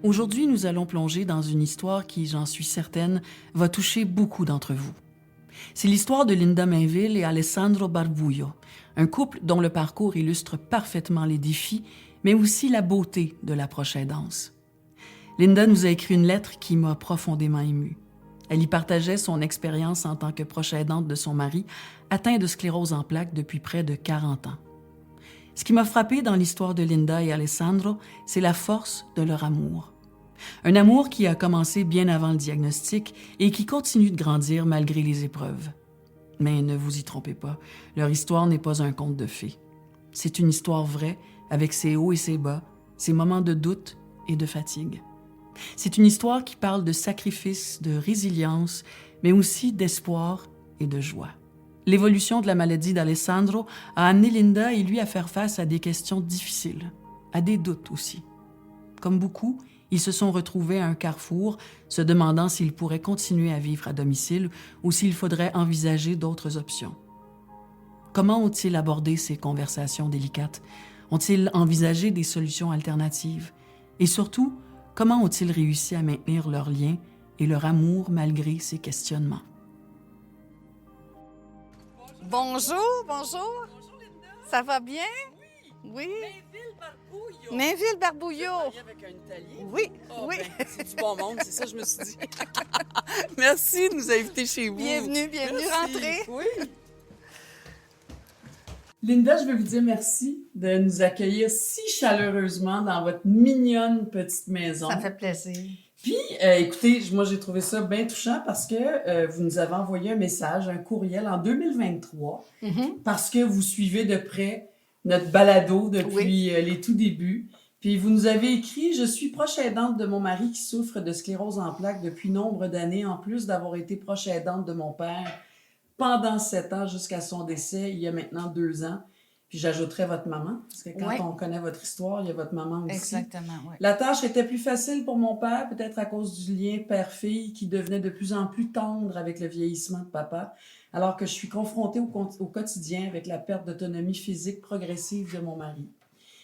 Aujourd'hui, nous allons plonger dans une histoire qui, j'en suis certaine, va toucher beaucoup d'entre vous. C'est l'histoire de Linda Mainville et Alessandro Barbullo, un couple dont le parcours illustre parfaitement les défis, mais aussi la beauté de la proche aidance. Linda nous a écrit une lettre qui m'a profondément émue. Elle y partageait son expérience en tant que proche aidante de son mari, atteint de sclérose en plaques depuis près de 40 ans. Ce qui m'a frappé dans l'histoire de Linda et Alessandro, c'est la force de leur amour. Un amour qui a commencé bien avant le diagnostic et qui continue de grandir malgré les épreuves. Mais ne vous y trompez pas, leur histoire n'est pas un conte de fées. C'est une histoire vraie, avec ses hauts et ses bas, ses moments de doute et de fatigue. C'est une histoire qui parle de sacrifice, de résilience, mais aussi d'espoir et de joie. L'évolution de la maladie d'Alessandro a amené Linda et lui à faire face à des questions difficiles, à des doutes aussi. Comme beaucoup, ils se sont retrouvés à un carrefour, se demandant s'ils pourraient continuer à vivre à domicile ou s'il faudrait envisager d'autres options. Comment ont-ils abordé ces conversations délicates? Ont-ils envisagé des solutions alternatives? Et surtout, comment ont-ils réussi à maintenir leur lien et leur amour malgré ces questionnements? Bonjour, bonjour. Bonjour Linda. Ça va bien? Oui. Oui. Mainville-Barbouillot. Mainville-Barbouillot. Travailler avec un Italien. Oui, Oh, oui. ben, c'est du bon monde, c'est ça, je me suis dit. Merci de nous inviter chez vous. Bienvenue, bienvenue, Merci. rentrez. Oui. Linda, je veux vous dire merci de nous accueillir si chaleureusement dans votre mignonne petite maison. Ça me fait plaisir. Puis, écoutez, moi, j'ai trouvé ça bien touchant parce que vous nous avez envoyé un message, un courriel en 2023, parce que vous suivez de près notre balado depuis les tout débuts. Puis, vous nous avez écrit « Je suis proche aidante de mon mari qui souffre de sclérose en plaques depuis nombre d'années, en plus d'avoir été proche aidante de mon père pendant 7 ans jusqu'à son décès, il y a maintenant 2 ans. » Puis j'ajouterais votre maman, parce que quand on connaît votre histoire, il y a votre maman aussi. Exactement, oui. La tâche était plus facile pour mon père, peut-être à cause du lien père-fille qui devenait de plus en plus tendre avec le vieillissement de papa, alors que je suis confrontée au quotidien avec la perte d'autonomie physique progressive de mon mari.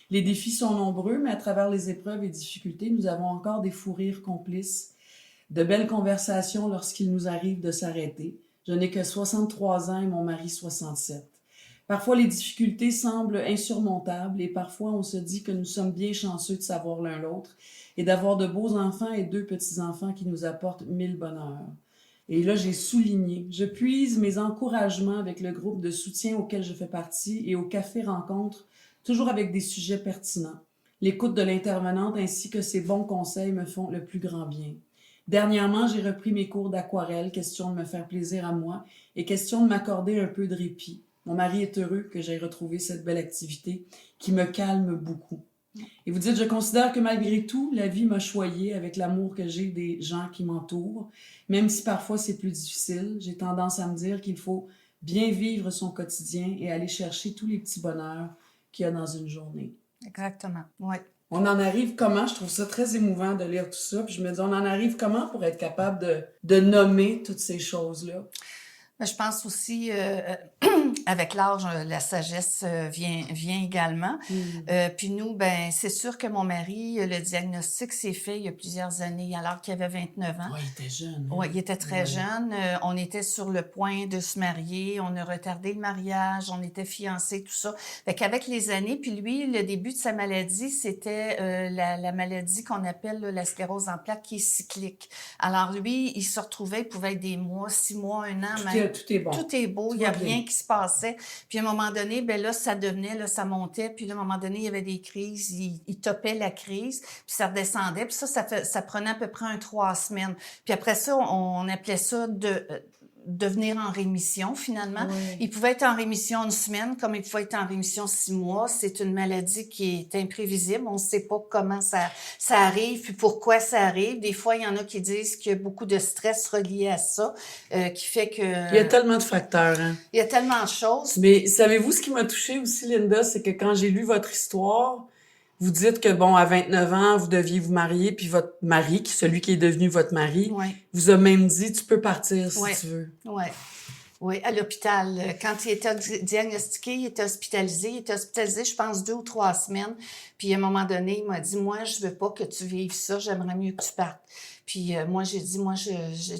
Les défis sont nombreux, mais à travers les épreuves et difficultés, nous avons encore des fous rires complices, de belles conversations lorsqu'il nous arrive de s'arrêter. Je n'ai que 63 ans et mon mari 67. Parfois, les difficultés semblent insurmontables et parfois, on se dit que nous sommes bien chanceux de savoir l'un l'autre et d'avoir de beaux enfants et 2 petits-enfants qui nous apportent 1000 bonheurs. Et là, j'ai souligné, je puise mes encouragements avec le groupe de soutien auquel je fais partie et au Café Rencontre, toujours avec des sujets pertinents. L'écoute de l'intervenante ainsi que ses bons conseils me font le plus grand bien. Dernièrement, j'ai repris mes cours d'aquarelle, question de me faire plaisir à moi et question de m'accorder un peu de répit. Mon mari est heureux que j'aie retrouvé cette belle activité qui me calme beaucoup. Et vous dites, je considère que malgré tout, la vie m'a choyée avec l'amour que j'ai des gens qui m'entourent. Même si parfois c'est plus difficile, j'ai tendance à me dire qu'il faut bien vivre son quotidien et aller chercher tous les petits bonheurs qu'il y a dans une journée. Exactement, oui. On en arrive comment? Je trouve ça très émouvant de lire tout ça. Puis je me dis, on en arrive comment pour être capable de nommer toutes ces choses-là? Mais je pense aussi, avec l'âge, la sagesse vient également. Puis nous, ben c'est sûr que mon mari, le diagnostic s'est fait il y a plusieurs années, alors qu'il avait 29 ans. Oui, il était jeune. Oui, il était très jeune. On était sur le point de se marier. On a retardé le mariage. On était fiancés, tout ça. Fait qu'avec les années, puis lui, le début de sa maladie, c'était la maladie qu'on appelle la sclérose en plaques qui est cyclique. Alors lui, il se retrouvait, il pouvait être des mois, 6 mois, 1 an, même. Tout est bon. Tout est beau, il n'y a rien qui se passait. Puis à un moment donné, ben là, ça devenait, là, ça montait. Puis à un moment donné, il y avait des crises, il topait la crise, puis ça redescendait. Puis ça prenait à peu près 3 semaines. Puis après ça, on appelait ça devenir en rémission, finalement. Oui. Il pouvait être en rémission 1 semaine, comme il pouvait être en rémission 6 mois. C'est une maladie qui est imprévisible. On ne sait pas comment ça arrive, puis pourquoi ça arrive. Des fois, il y en a qui disent qu'il y a beaucoup de stress relié à ça, qui fait que... Il y a tellement de facteurs, hein? Il y a tellement de choses. Mais savez-vous ce qui m'a touchée aussi, Linda, c'est que quand j'ai lu votre histoire, vous dites que, bon, à 29 ans, vous deviez vous marier, puis votre mari, celui qui est devenu votre mari, Ouais. vous a même dit, tu peux partir si Ouais. tu veux. Ouais. Oui, à l'hôpital. Quand il était diagnostiqué, il était hospitalisé. Il était hospitalisé, je pense, 2 ou 3 semaines. Puis à un moment donné, il m'a dit, moi, je veux pas que tu vives ça. J'aimerais mieux que tu partes. Puis moi, j'ai dit, moi,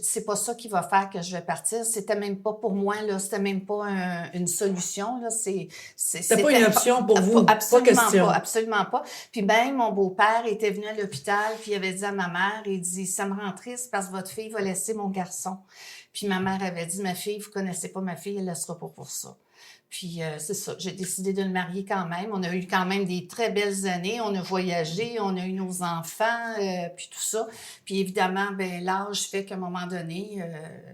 c'est pas ça qui va faire que je vais partir. C'était même pas pour moi, là. C'était même pas une solution, là. C'était pas une option pour vous, pas question. Absolument pas. Puis ben, mon beau-père était venu à l'hôpital, puis il avait dit à ma mère, il dit, ça me rend triste parce que votre fille va laisser mon garçon. Puis ma mère avait dit, ma fille, vous connaissez pas ma fille, elle ne sera pas pour ça. Puis c'est ça, j'ai décidé de le marier quand même. On a eu quand même des très belles années. On a voyagé, on a eu nos enfants, puis tout ça. Puis évidemment, ben l'âge fait qu'à un moment donné,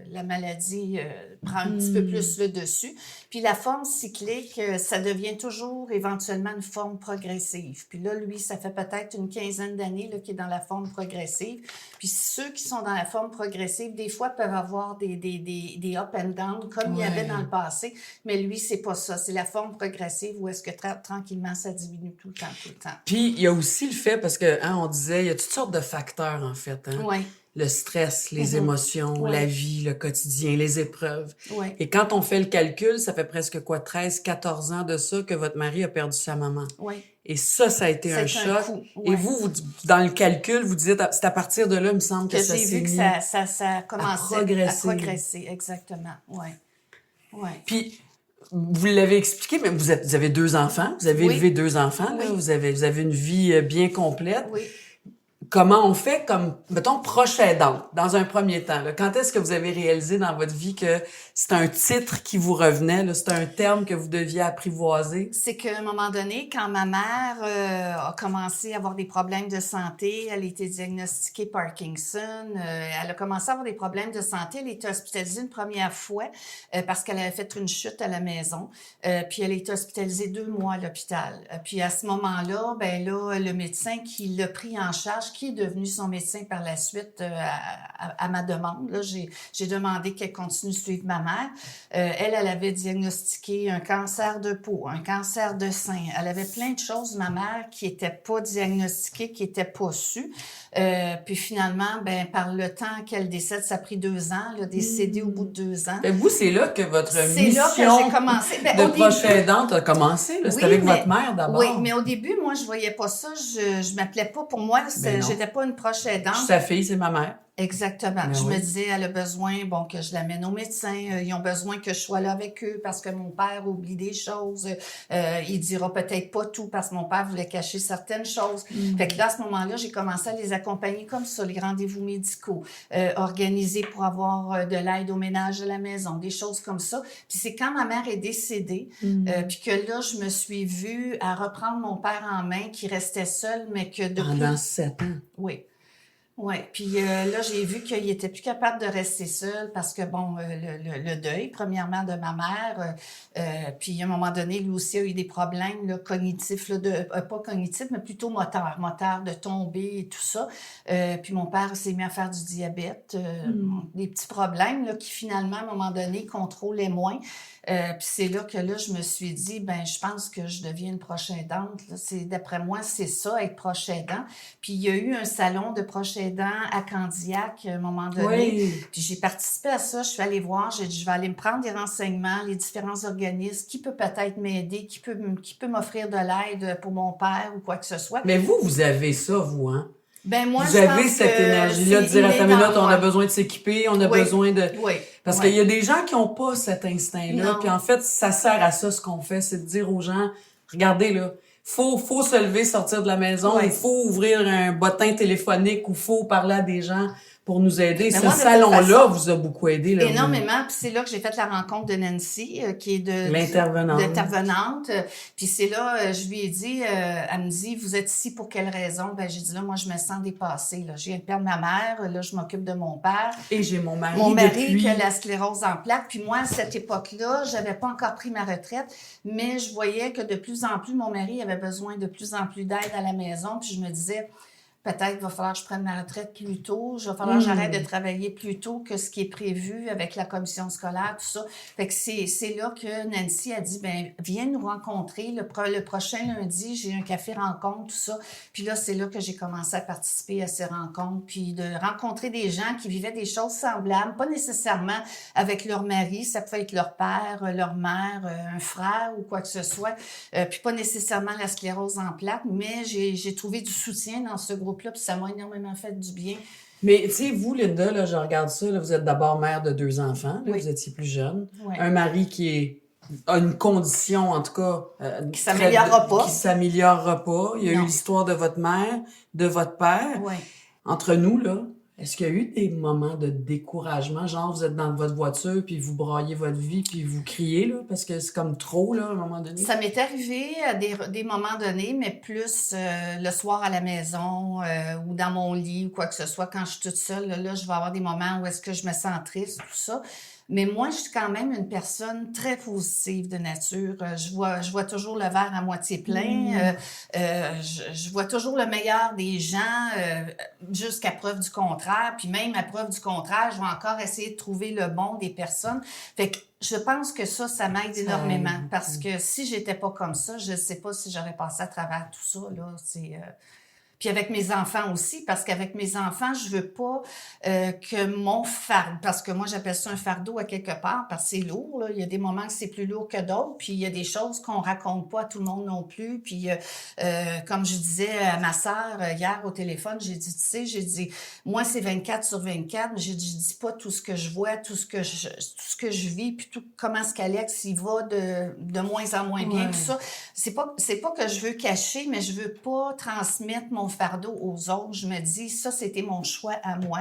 la maladie prend un petit peu plus le dessus. Puis la forme cyclique, ça devient toujours éventuellement une forme progressive. Puis là, lui, ça fait peut-être une quinzaine d'années là, qu'il est dans la forme progressive. Puis ceux qui sont dans la forme progressive, des fois, peuvent avoir des up and down, comme il y avait dans le passé. Mais lui, c'est pas ça. C'est la forme progressive où est-ce que tranquillement, ça diminue tout le temps. Puis, il y a aussi le fait, parce que, on disait, il y a toutes sortes de facteurs, en fait. Oui. Le stress, les émotions, la vie, le quotidien, les épreuves. Oui. Et quand on fait le calcul, ça fait presque 13, 14 ans de ça que votre mari a perdu sa maman. Oui. Et ça a été un choc. Et vous, dans le calcul, vous dites, c'est à partir de là, il me semble que ça s'est mis j'ai vu que ça a commencé à progresser. Exactement, oui. Puis, vous l'avez expliqué, mais vous avez 2 enfants, vous avez élevé 2 enfants, là, vous avez une vie bien complète. Oui. Comment on fait comme, mettons, proche aidante, dans un premier temps? Là? Quand est-ce que vous avez réalisé dans votre vie que c'est un titre qui vous revenait, là, c'est un terme que vous deviez apprivoiser? C'est qu'à un moment donné, quand ma mère a commencé à avoir des problèmes de santé, elle a été diagnostiquée Parkinson, elle a commencé à avoir des problèmes de santé, elle a été hospitalisée une première fois parce qu'elle avait fait une chute à la maison, puis elle a été hospitalisée 2 mois à l'hôpital. Puis à ce moment-là, ben là, le médecin qui l'a pris en charge, qui est devenu son médecin par la suite à ma demande. Là, j'ai demandé qu'elle continue de suivre ma mère. Elle avait diagnostiqué un cancer de peau, un cancer de sein. Elle avait plein de choses, ma mère, qui n'étaient pas diagnostiquées, qui n'étaient pas sues. Puis finalement, ben par le temps qu'elle décède, ça a pris 2 ans. Elle a décédé au bout de 2 ans. Ben vous, c'est là que votre mission là que j'ai commencé. de proche aidante a commencé. Là. C'était avec votre mère d'abord. Oui, mais au début, moi, je voyais pas ça. Je m'appelais pas pour moi. J'étais pas une proche aidante. Je suis sa fille, c'est ma mère. Exactement. Je me disais, elle a besoin, que je l'amène au médecin. Ils ont besoin que je sois là avec eux parce que mon père oublie des choses. Il dira peut-être pas tout parce que mon père voulait cacher certaines choses. Fait que là, à ce moment-là, j'ai commencé à les accompagner comme ça, les rendez-vous médicaux, organisés pour avoir de l'aide au ménage de la maison, des choses comme ça. Puis c'est quand ma mère est décédée, puis que là, je me suis vue à reprendre mon père en main, qui restait seul, mais que depuis... Pendant 7 ans. Oui. Oui, puis là, j'ai vu qu'il était plus capable de rester seul parce que, le deuil, premièrement, de ma mère, puis à un moment donné, lui aussi a eu des problèmes là, cognitifs, là, pas cognitifs, mais plutôt moteurs de tomber et tout ça. Puis mon père s'est mis à faire du diabète, des petits problèmes là, qui finalement, à un moment donné, contrôlaient moins. Puis c'est là que je me suis dit, je pense que je deviens une proche aidante. Là. D'après moi, c'est ça, être proche aidant. Puis il y a eu un salon de proche aidant à Candiac à un moment donné. Oui. Puis j'ai participé à ça. Je suis allée voir, j'ai dit, je vais aller me prendre des renseignements, les différents organismes, qui peut peut-être m'aider, qui peut m'offrir de l'aide pour mon père ou quoi que ce soit. Mais vous avez ça, vous, hein? Moi, vous avez cette énergie-là de dire à ta minute, on a besoin de s'équiper, on a besoin de... Oui. Parce qu'il y a des gens qui n'ont pas cet instinct-là. Puis en fait, ça sert à ça, ce qu'on fait, c'est de dire aux gens, regardez là, faut se lever, sortir de la maison, il faut ouvrir un bottin téléphonique ou faut parler à des gens pour nous aider. Ce salon-là vous a beaucoup aidé. Là, énormément. Puis c'est là que j'ai fait la rencontre de Nancy, qui est l'intervenante. Puis c'est là, je lui ai dit, elle me dit, vous êtes ici pour quelle raison? J'ai dit, là, moi, je me sens dépassée. Là. Je viens de perdre ma mère. Là, je m'occupe de mon père. Et j'ai mon mari. Mon mari qui a la sclérose en plaques. Puis moi, à cette époque-là, j'avais pas encore pris ma retraite, mais je voyais que de plus en plus, mon mari avait besoin de plus en plus d'aide à la maison. Puis je me disais, peut-être va falloir que je prenne ma retraite plus tôt, il va falloir que j'arrête de travailler plus tôt que ce qui est prévu avec la commission scolaire, tout ça. Fait que c'est là que Nancy a dit, ben viens nous rencontrer le prochain lundi, j'ai un café rencontre, tout ça. Puis là, c'est là que j'ai commencé à participer à ces rencontres, puis de rencontrer des gens qui vivaient des choses semblables, pas nécessairement avec leur mari, ça pouvait être leur père, leur mère, un frère ou quoi que ce soit, puis pas nécessairement la sclérose en plaques, mais j'ai trouvé du soutien dans ce groupe-là, puis ça m'a énormément fait du bien. Mais, tu sais, vous, Linda, là, je regarde ça, là, vous êtes d'abord mère de 2 enfants, là, Oui. vous étiez plus jeune. Oui. Un mari a une condition, en tout cas... Qui s'améliorera pas. Qui s'améliorera pas. Il y a eu l'histoire de votre mère, de votre père. Oui. Entre nous, là, est-ce qu'il y a eu des moments de découragement? Genre, vous êtes dans votre voiture, puis vous braillez votre vie, puis vous criez, là, parce que c'est comme trop, là, à un moment donné? Ça m'est arrivé à des moments donnés, mais plus le soir à la maison ou dans mon lit ou quoi que ce soit. Quand je suis toute seule, là, je vais avoir des moments où est-ce que je me sens triste, tout ça. Mais moi, je suis quand même une personne très positive de nature. Je vois toujours le verre à moitié plein. Je vois toujours le meilleur des gens jusqu'à preuve du contraire. Puis même à preuve du contraire, je vais encore essayer de trouver le bon des personnes. Fait que je pense que ça m'aide énormément. Parce que si j'étais pas comme ça, je sais pas si j'aurais passé à travers tout ça, là. Puis avec mes enfants aussi, parce qu'avec mes enfants, je veux pas que mon fardeau, parce que moi j'appelle ça un fardeau à quelque part, parce que c'est lourd, là. Il y a des moments que c'est plus lourd que d'autres, puis il y a des choses qu'on raconte pas à tout le monde non plus. Puis comme je disais à ma sœur hier au téléphone, j'ai dit, moi c'est 24/24, mais je dis pas tout ce que je vois, tout ce que je vis, puis tout comment est-ce qu'Alex il va de moins en moins bien, tout ça. C'est pas que je veux cacher, mais je veux pas transmettre mon fardeau aux autres. Je me dis, ça, c'était mon choix à moi.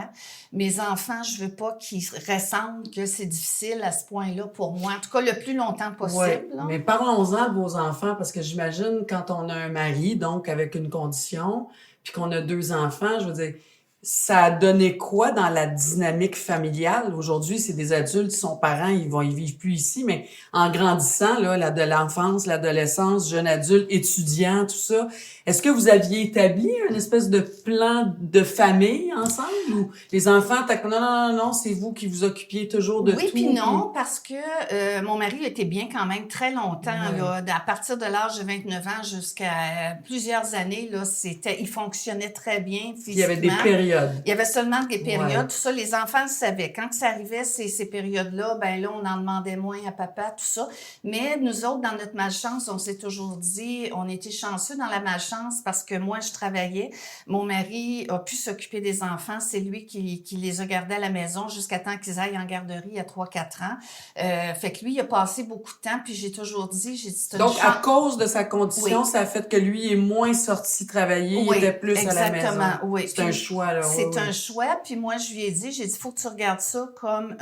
Mes enfants, je veux pas qu'ils ressentent que c'est difficile à ce point-là pour moi. En tout cas, le plus longtemps possible. Ouais, là. mais parlons-en de vos enfants, parce que j'imagine quand on a un mari, donc avec une condition, puis qu'on a 2 enfants, je veux dire, ça a donné quoi dans la dynamique familiale? Aujourd'hui, c'est des adultes, ils sont parents, ils vivent plus ici, mais en grandissant, là, de l'enfance, l'adolescence, jeune adulte, étudiant, tout ça, est-ce que vous aviez établi une espèce de plan de famille ensemble? Ou les enfants, non, c'est vous qui vous occupiez toujours de tout? Oui, puis non, parce que mon mari était bien quand même très longtemps, là, à partir de l'âge de 29 ans jusqu'à plusieurs années, là, il fonctionnait très bien physiquement. Il y avait des périodes. Il y avait seulement des périodes, tout ça, les enfants le savaient. Quand ça arrivait, ces périodes-là, ben là, on en demandait moins à papa, tout ça. Mais nous autres, dans notre malchance, on s'est toujours dit, on était chanceux dans la malchance parce que moi, je travaillais. Mon mari a pu s'occuper des enfants. C'est lui qui les a gardés à la maison jusqu'à temps qu'ils aillent en garderie à 3-4 ans. Fait que lui, il a passé beaucoup de temps, puis j'ai toujours dit, donc, à cause de sa condition, ça a fait que lui est moins sorti travailler, il était plus à la maison. Exactement, oui. C'est un choix, là. C'est un choix, puis moi, je lui ai dit, faut que tu regardes ça comme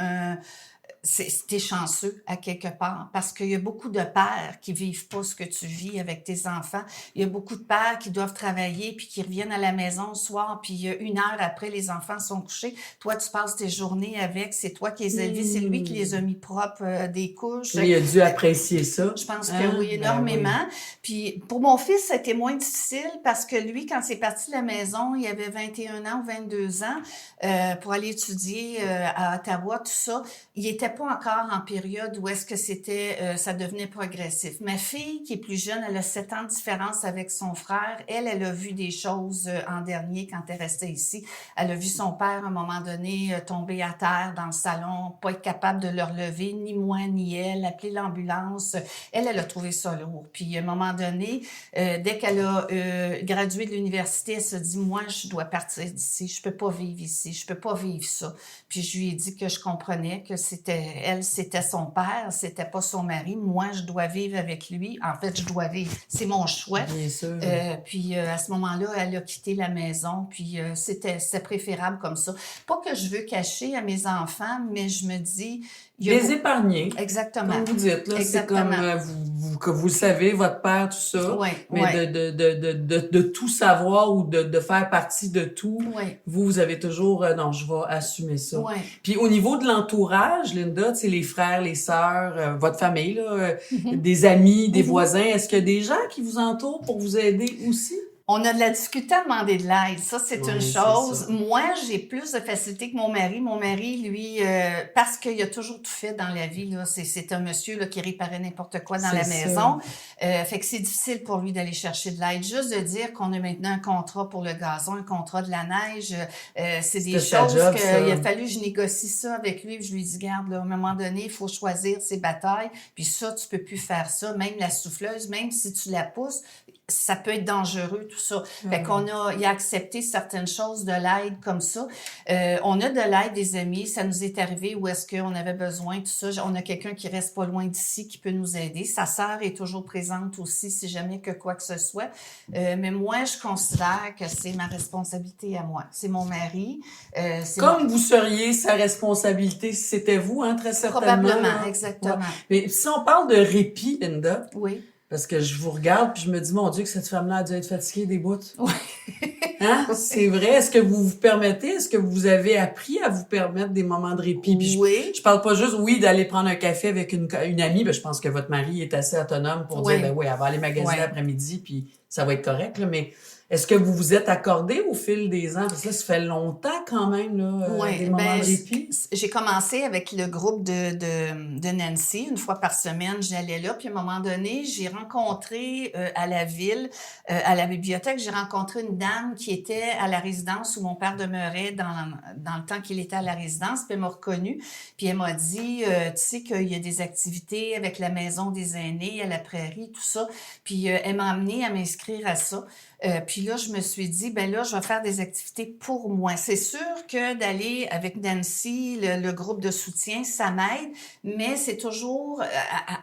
t'es chanceux à quelque part parce qu'il y a beaucoup de pères qui vivent pas ce que tu vis avec tes enfants. Il y a beaucoup de pères qui doivent travailler puis qui reviennent à la maison le soir puis 1 heure après les enfants sont couchés. Toi, tu passes tes journées avec, c'est toi qui les as élevés, c'est lui qui les a mis propres des couches. Il a dû apprécier ça. Je pense que oui, énormément. Ben oui. Puis pour mon fils, ça a été moins difficile parce que lui, quand c'est parti de la maison, il avait 21 ans ou 22 ans pour aller étudier à Ottawa, tout ça. Il était pas encore en période où est-ce que ça devenait progressif. Ma fille, qui est plus jeune, elle a 7 ans de différence avec son frère. Elle a vu des choses en dernier quand elle restait ici. Elle a vu son père, à un moment donné, tomber à terre dans le salon, pas être capable de le relever, ni moi, ni elle, appeler l'ambulance. Elle a trouvé ça lourd. Puis, à un moment donné, dès qu'elle a gradué de l'université, elle se dit, moi, je dois partir d'ici. Je peux pas vivre ici. Je peux pas vivre ça. Puis, je lui ai dit que je comprenais que c'était son père, c'était pas son mari. Moi, je dois vivre avec lui. En fait, je dois vivre. C'est mon choix. Bien sûr. Puis à ce moment-là, elle a quitté la maison. Puis c'était préférable comme ça. Pas que je veux cacher à mes enfants, mais je me dis... Les épargner. Exactement. Comme vous dites, là, c'est comme que vous le savez, votre père, tout ça. Oui, mais de tout savoir ou de faire partie de tout, vous avez toujours, non, je vais assumer ça. Oui. Puis au niveau de l'entourage, Linda, tu sais, les frères, les sœurs, votre famille, là, des amis, des voisins, est-ce qu'il y a des gens qui vous entourent pour vous aider aussi? On a de la difficulté à demander de l'aide. Ça, c'est Ouais, une c'est chose. ça. Moi, j'ai plus de facilité que mon mari. Mon mari, lui, parce qu'il a toujours tout fait dans la vie, là, c'est un monsieur là, qui réparait n'importe quoi dans la C'est ça. maison. Fait que c'est difficile pour lui d'aller chercher de l'aide. Juste de dire qu'on a maintenant un contrat pour le gazon, un contrat de la neige, c'est des C'était sa choses job, qu'il ça. a fallu que je négocie ça avec lui. Puis je lui dis, garde, là, à un moment donné, il faut choisir ses batailles. Puis ça, tu peux plus faire ça. Même la souffleuse, même si tu la pousses, ça peut être dangereux, tout ça. Fait qu'on il a accepté certaines choses de l'aide comme ça. On a de l'aide des amis. Ça nous est arrivé où est-ce qu'on avait besoin, tout ça. On a quelqu'un qui reste pas loin d'ici qui peut nous aider. Sa sœur est toujours présente aussi, si jamais que quoi que ce soit. Mais moi, je considère que c'est ma responsabilité à moi. C'est mon mari. Comme vous seriez sa responsabilité si c'était vous, hein, très certainement. Probablement, là. exactement. Ouais. Mais si on parle de répit, Linda, Oui. parce que je vous regarde puis je me dis, mon Dieu, que cette femme-là a dû être fatiguée des bouts. Oui. Hein? C'est vrai. Est-ce que vous vous permettez? Est-ce que vous avez appris à vous permettre des moments de répit? Puis Oui. je parle pas juste, oui, d'aller prendre un café avec une amie. Ben, je pense que votre mari est assez autonome pour Oui. dire, ben oui, elle va aller magasiner Oui. l'après-midi puis ça va être correct, là. Mais est-ce que vous vous êtes accordé au fil des ans? Parce que là, ça fait longtemps quand même, là, des moments de répit. J'ai commencé avec le groupe de Nancy. Une fois par semaine, j'allais là. Puis à un moment donné, j'ai rencontré à la ville, à la bibliothèque, j'ai rencontré une dame qui était à la résidence où mon père demeurait dans le temps qu'il était à la résidence. Puis elle m'a reconnue. Puis elle m'a dit, tu sais qu'il y a des activités avec la maison des aînés à la prairie, tout ça. Puis elle m'a amenée à m'inscrire à ça. Puis là, je me suis dit, ben là, je vais faire des activités pour moi. C'est sûr que d'aller avec Nancy, le groupe de soutien, ça m'aide, mais c'est toujours,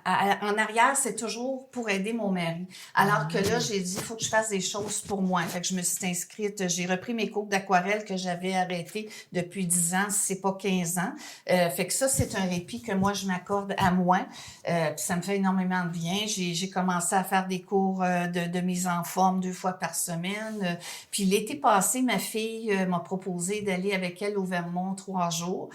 en arrière, c'est toujours pour aider mon mari. Alors que là, j'ai dit, il faut que je fasse des choses pour moi. Fait que je me suis inscrite, j'ai repris mes cours d'aquarelle que j'avais arrêtés depuis 10 ans, si c'est pas 15 ans. Fait que ça, c'est un répit que moi, je m'accorde à moi. Puis ça me fait énormément de bien. J'ai commencé à faire des cours de mise en forme 2 fois par semaine. Puis l'été passé, ma fille m'a proposé d'aller avec elle au Vermont 3 jours.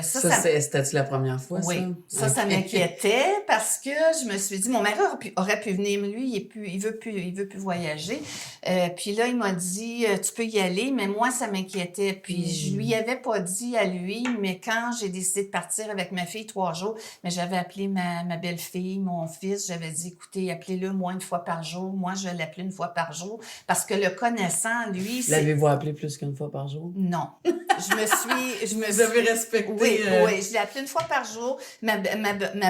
C'était-tu la première fois, oui, ça? ça m'inquiétait parce que je me suis dit, mon mari aurait pu venir, mais lui, il veut plus voyager. Puis là, il m'a dit, tu peux y aller, mais moi, ça m'inquiétait. Puis je lui avais pas dit à lui, mais quand j'ai décidé de partir avec ma fille 3 jours, mais j'avais appelé ma belle-fille, mon fils, j'avais dit, écoutez, appelez-le moins une fois par jour. Moi, je vais l'appeler une fois par jour parce que le connaissant, lui, L'avez-vous appelé plus qu'une fois par jour? Non. Vous avez respecté. Oui, je l'ai appelé une fois par jour. Ma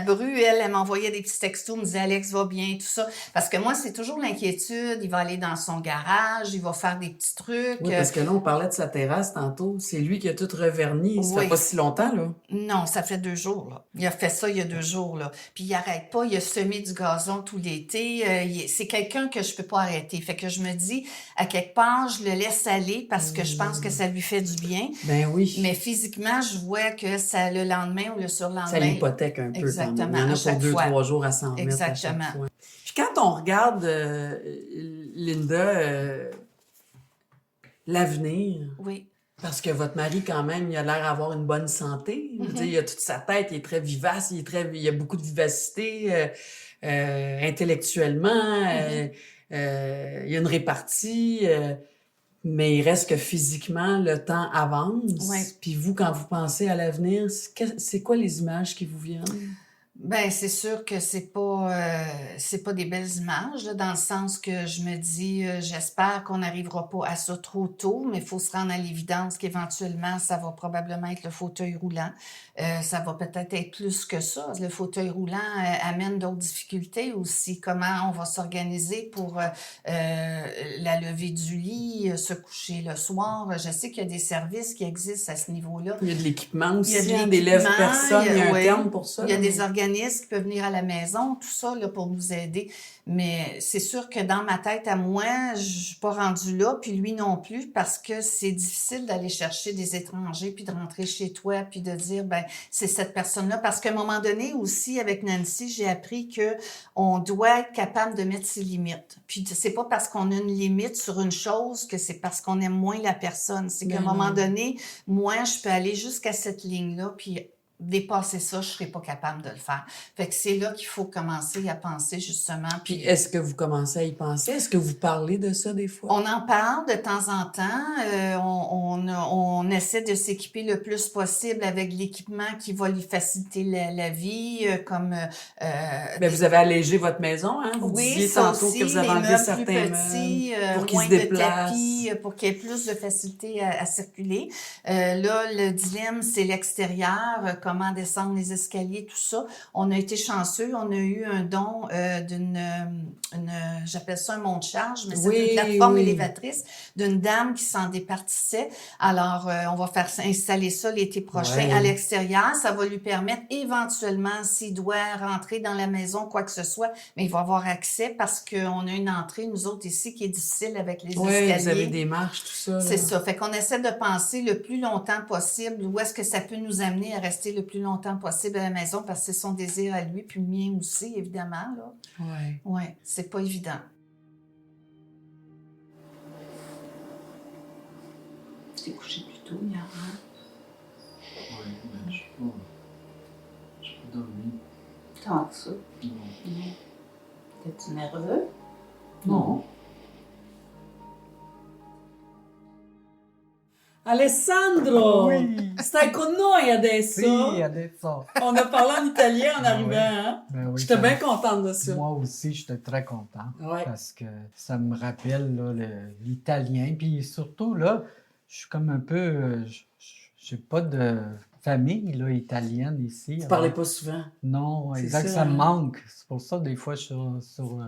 bru, elle m'envoyait des petits textos, me disait Alex va bien, tout ça. Parce que moi, c'est toujours l'inquiétude. Il va aller dans son garage, il va faire des petits trucs. Oui, parce que là, on parlait de sa terrasse tantôt. C'est lui qui a tout reverni. Ça fait pas si longtemps, là. Non, ça fait 2 jours, là. Il a fait ça il y a 2 jours, là. Puis il arrête pas. Il a semé du gazon tout l'été. C'est quelqu'un que je peux pas arrêter. Fait que je me dis, à quelque part, je le laisse aller parce que je pense que ça lui fait du bien. Ben oui. Mais physiquement, je vois que ça, le lendemain ou le surlendemain. Ça l'hypothèque un peu. Exactement. Quand même. Il y en a pour 2-3 jours à s'en remettre à chaque Exactement. fois. Puis quand on regarde, Linda, l'avenir, Oui. parce que votre mari, quand même, il a l'air d'avoir une bonne santé. Je veux dire, il a toute sa tête, il est très vivace, il a beaucoup de vivacité intellectuellement. Il y a une répartie. Mais il reste que physiquement, le temps avance. Ouais. Puis vous, quand vous pensez à l'avenir, c'est quoi les images qui vous viennent? Ben c'est sûr que c'est pas des belles images là, dans le sens que je me dis j'espère qu'on n'arrivera pas à ça trop tôt, mais il faut se rendre à l'évidence qu'éventuellement ça va probablement être le fauteuil roulant. Ça va peut-être être plus que ça. Le fauteuil roulant amène d'autres difficultés aussi. Comment on va s'organiser pour la levée du lit, se coucher le soir. Je sais qu'il y a des services qui existent à ce niveau-là. Il y a de l'équipement aussi, Il y a de des l'équipement, lève-personnes, il y a un oui. terme pour ça. Il y a là, des mais- organismes qui peuvent venir à la maison, tout ça là, pour nous aider. Mais c'est sûr que dans ma tête à moi, je suis pas rendue là, puis lui non plus, parce que c'est difficile d'aller chercher des étrangers, puis de rentrer chez toi, puis de dire, ben c'est cette personne-là. Parce qu'à un moment donné aussi, avec Nancy, j'ai appris que on doit être capable de mettre ses limites. Puis c'est pas parce qu'on a une limite sur une chose que c'est parce qu'on aime moins la personne. C'est qu'à un Ben moment non. donné, moi, je peux aller jusqu'à cette ligne-là, puis dépasser ça, je serais pas capable de le faire. Fait que c'est là qu'il faut commencer à penser justement. Puis est-ce que vous commencez à y penser? Est-ce que vous parlez de ça des fois? On en parle de temps en temps. On essaie de s'équiper le plus possible avec l'équipement qui va lui faciliter la vie, comme Ben, vous avez allégé votre maison, hein? Vous oui, disiez ça tantôt aussi, que vous avez les enlevé meubles certains plus petits, meubles pour qu'ils moins se de déplacent. tapis, pour qu'il y ait plus de facilité à circuler. Là, le dilemme, c'est l'extérieur, comment descendre les escaliers, tout ça. On a été chanceux, on a eu un don j'appelle ça un monte-charge, mais c'est Oui, une plateforme oui. élévatrice d'une dame qui s'en départissait. Alors, on va faire installer ça l'été prochain Ouais. à l'extérieur. Ça va lui permettre éventuellement, s'il doit rentrer dans la maison, quoi que ce soit, mais il va avoir accès parce qu'on a une entrée, nous autres ici, qui est difficile avec les Oui, escaliers. vous avez des marches, tout ça. là. C'est ça. Fait qu'on essaie de penser le plus longtemps possible où est-ce que ça peut nous amener à rester le plus longtemps possible à la maison parce que c'est son désir à lui, puis le mien aussi, évidemment, là. Ouais. Ouais, c'est pas évident. Tu t'es couché plus tôt hier, hein? Oui, mais je suis pas dormi. Tant que ça. Non. T'es-tu nerveux? Non. Alessandro! Oui. Stai con noi adesso? Sì, adesso. On a parlé en italien en Ah arrivant, oui. hein? Ben oui, J'étais ça- bien contente de ça. Moi aussi, j'étais très content. Ouais. Parce que ça me rappelle là, l'italien. Puis surtout, là, je suis comme un peu. J'ai pas de famille là, italienne ici. Vous parlez pas souvent. Non, C'est exact, ça, ça me hein? manque. C'est pour ça, des fois, je suis sur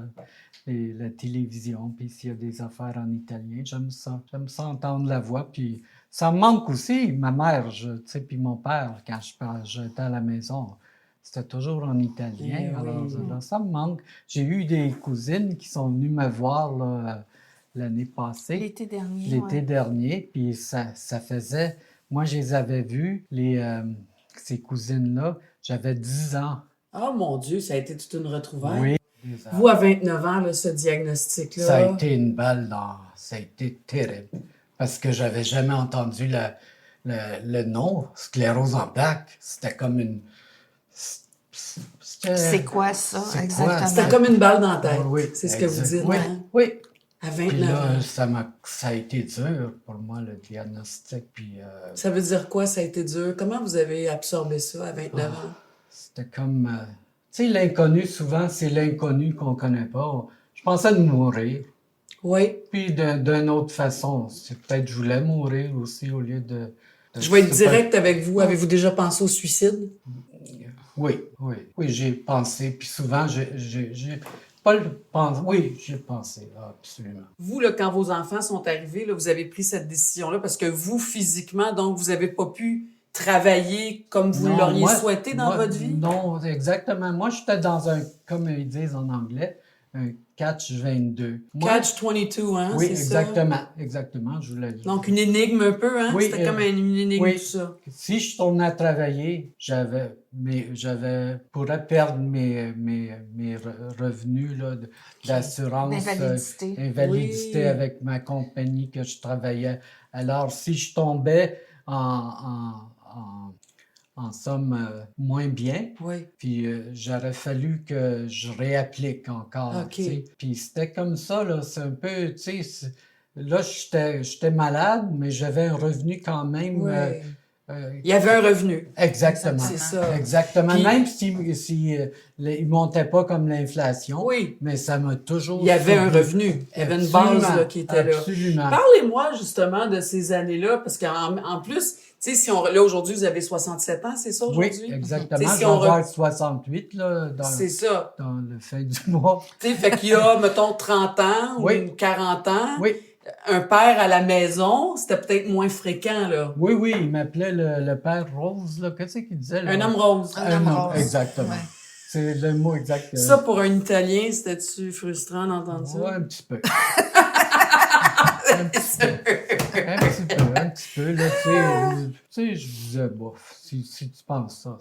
la télévision, puis s'il y a des affaires en italien, j'aime ça. J'aime ça entendre la voix, puis ça me manque aussi. Ma mère, tu sais, puis mon père, quand j'étais à la maison, c'était toujours en italien. Eh Alors, oui. là, ça me manque. J'ai eu des cousines qui sont venues me voir là, l'année passée, L'été dernier. l'été ouais. dernier, puis ça faisait... Moi, je les avais vues, ces cousines-là, j'avais 10 ans. Oh mon Dieu, ça a été toute une retrouvaille. Oui. Vous, à 29 ans, là, ce diagnostic-là. Ça a été une balle dans... Ça a été terrible. Parce que j'avais jamais entendu le nom, sclérose en plaques. C'était comme une... C'est quoi ça, c'est quoi? exactement? C'était comme une balle dans la tête. Oui, C'est ce que vous exact. dites, Oui, hein? oui. À Puis 29 ans. là, ça a été dur pour moi, le diagnostic. Puis Ça veut dire quoi, ça a été dur? Comment vous avez absorbé ça à 29 ans? c'était comme... tu sais, l'inconnu, souvent, c'est l'inconnu qu'on connaît pas. Je pensais de mourir. Oui. Puis d'une autre façon, c'est peut-être que je voulais mourir aussi au lieu de Je vais être c'est pas- direct avec vous. Avez-vous déjà pensé au suicide? Oui, j'ai pensé. Puis souvent, j'ai pas le pense. Oui, j'ai pensé, absolument. Vous, là, quand vos enfants sont arrivés, là, vous avez pris cette décision-là parce que vous, physiquement, donc, vous n'avez pas pu travailler comme vous Non, l'auriez moi- souhaité dans moi, votre vie? Non, exactement. Moi, j'étais dans un, comme ils disent en anglais, un catch-22. Moi- Catch-22, hein? Oui, c'est ça? exactement, je voulais dire. Donc, une énigme un peu, hein? Oui, C'était comme une énigme, oui. tout ça. Si je tournais à travailler, pourrais perdre mes revenus là, d'assurance, D'invalidité. invalidité Oui. avec ma compagnie que je travaillais. Alors, si je tombais en somme moins bien, Oui. puis j'aurais fallu que je réapplique encore. OK. tu sais. Puis c'était comme ça, là, c'est un peu, tu sais, là, j'étais malade, mais j'avais un revenu quand même. Oui. euh, Il y avait un revenu. Exactement. C'est ça. Exactement. Puis- Même si il montait pas comme l'inflation, Oui. mais ça m'a toujours... Il y avait un survécu. revenu. Il y avait une base là, qui était là. Absolument. Parlez-moi justement de ces années-là, parce qu'en plus, tu sais, si on là aujourd'hui, vous avez 67 ans, c'est ça Oui, aujourd'hui? exactement. Tu sais, si Je vais on avoir 68 là, C'est ça. dans le fin du mois. Tu sais, fait qu'il y a, mettons, 30 ans Oui. ou 40 ans, Oui, un père à la maison, c'était peut-être moins fréquent, là. oui, il m'appelait le père Rose. Là. Qu'est-ce qu'il disait? Là? Un homme rose. Un homme rose. Exactement. Ouais. C'est le mot exact. Ça, pour un Italien, c'était-tu frustrant d'entendre ça? Ouais, un petit peu. Un petit peu, là, tu sais, je disais, bof, si tu penses ça,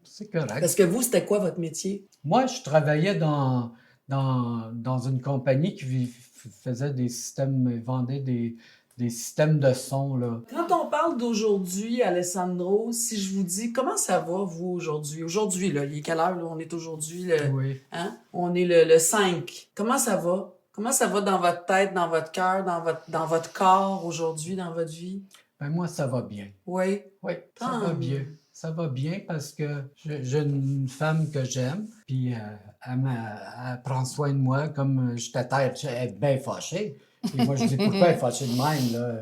c'est correct. Parce que vous, c'était quoi votre métier? Moi, je travaillais dans une compagnie qui faisait des systèmes, vendait des des systèmes de son, là. Quand on parle d'aujourd'hui, Alessandro, si je vous dis, comment ça va, vous, aujourd'hui? Aujourd'hui, là, il est quelle heure, là? On est aujourd'hui, Oui. hein? On est le 5. Comment ça va? Comment ça va dans votre tête, dans votre cœur, dans votre corps aujourd'hui, dans votre vie? Ben, moi, ça va bien. Oui. Oui, ça Ah. va bien. Ça va bien parce que j'ai une femme que j'aime, puis elle prend soin de moi comme je t'attire. Elle est bien fâchée. Et moi, je dis, pourquoi elle est fâchée de même, là?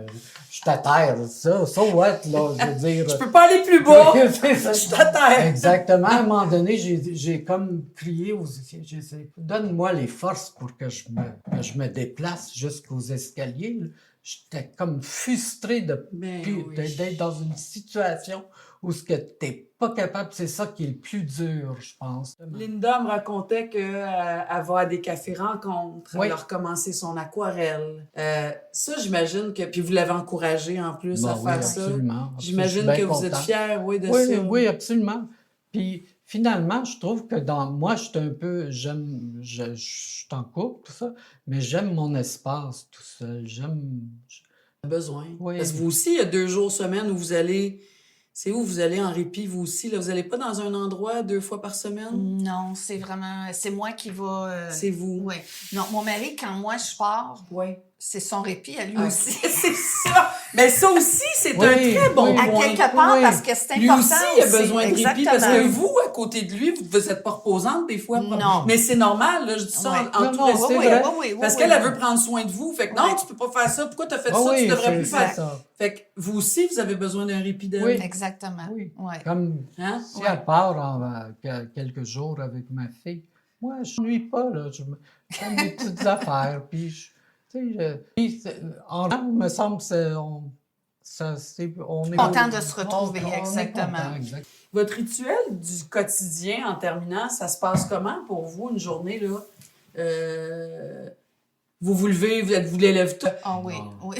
Je t'attire, ça, so what, là, je veux dire. Je peux pas aller plus bas! C'est ça. Je t'attends! Exactement. À un moment donné, j'ai comme crié aux j'ai dit, donne-moi les forces pour que je me déplace jusqu'aux escaliers. Là. J'étais comme frustré Ben oui. d'être dans une situation où ce que t'es pas capable, c'est ça qui est le plus dur, je pense. Linda me racontait qu'elle va à des cafés-rencontres, Oui. elle a recommencé son aquarelle. Ça, j'imagine que... Puis vous l'avez encouragée en plus à Ben faire oui, ça. absolument. J'imagine Je suis que bien vous êtes content. fiers, oui, de Oui, ça. oui, absolument. Puis finalement, je trouve que moi, je suis un peu, je suis en couple, tout ça, mais j'aime mon espace tout seul. Besoin. Oui. Parce que vous aussi, il y a 2 jours semaine où vous allez... C'est où vous allez en répit, vous aussi? Là? Vous n'allez pas dans un endroit 2 fois par semaine? Non, c'est vraiment... C'est moi qui va... C'est vous. Oui. Non, mon mari, quand moi, je pars, Oui. c'est son répit à lui Ah, aussi. c'est ça! Mais ça aussi, c'est Oui, un très bon oui. À point. quelque part, Oui. parce que c'est Lui important aussi, il a besoin de répit Exactement. parce que vous, à côté de lui, vous n'êtes pas reposante des fois. Non. Mais c'est normal, là, je dis ça Ouais. en Non, tout non, respect. c'est Oui, vrai. oui, oui, oui, Parce oui, qu'elle, elle oui. veut prendre soin de vous. Fait que non, Ouais. tu peux pas faire ça. Pourquoi tu as fait Ah ça? oui, Tu devrais plus c'est faire. ça. Fait que vous aussi, vous avez besoin d'un répit d'elle. Oui. Exactement. Oui. Ouais. Comme Hein? si elle part quelques jours avec ma fille, moi, je m'ennuie pas, là. Je fais mes petites affaires, puis en rang, il me semble on est Content de se retrouver, on est exactement. content, exact. Votre rituel du quotidien, en terminant, ça se passe comment pour vous, une journée, là? Vous vous levez, vous les lèvez tôt. Ah oui, Non. oui.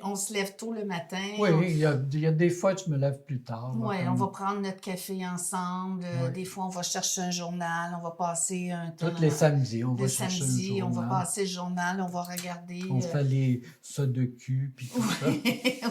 On se lève tôt le matin. Oui, il y a des fois que je me lève plus tard. là, Oui, comme on va prendre notre café ensemble. Ouais. Des fois, on va chercher un journal. On va passer un temps. tous les samedis, on va Le chercher samedi, un on va journal. passer le journal. On va regarder. On fait les sudoku, puis tout ça.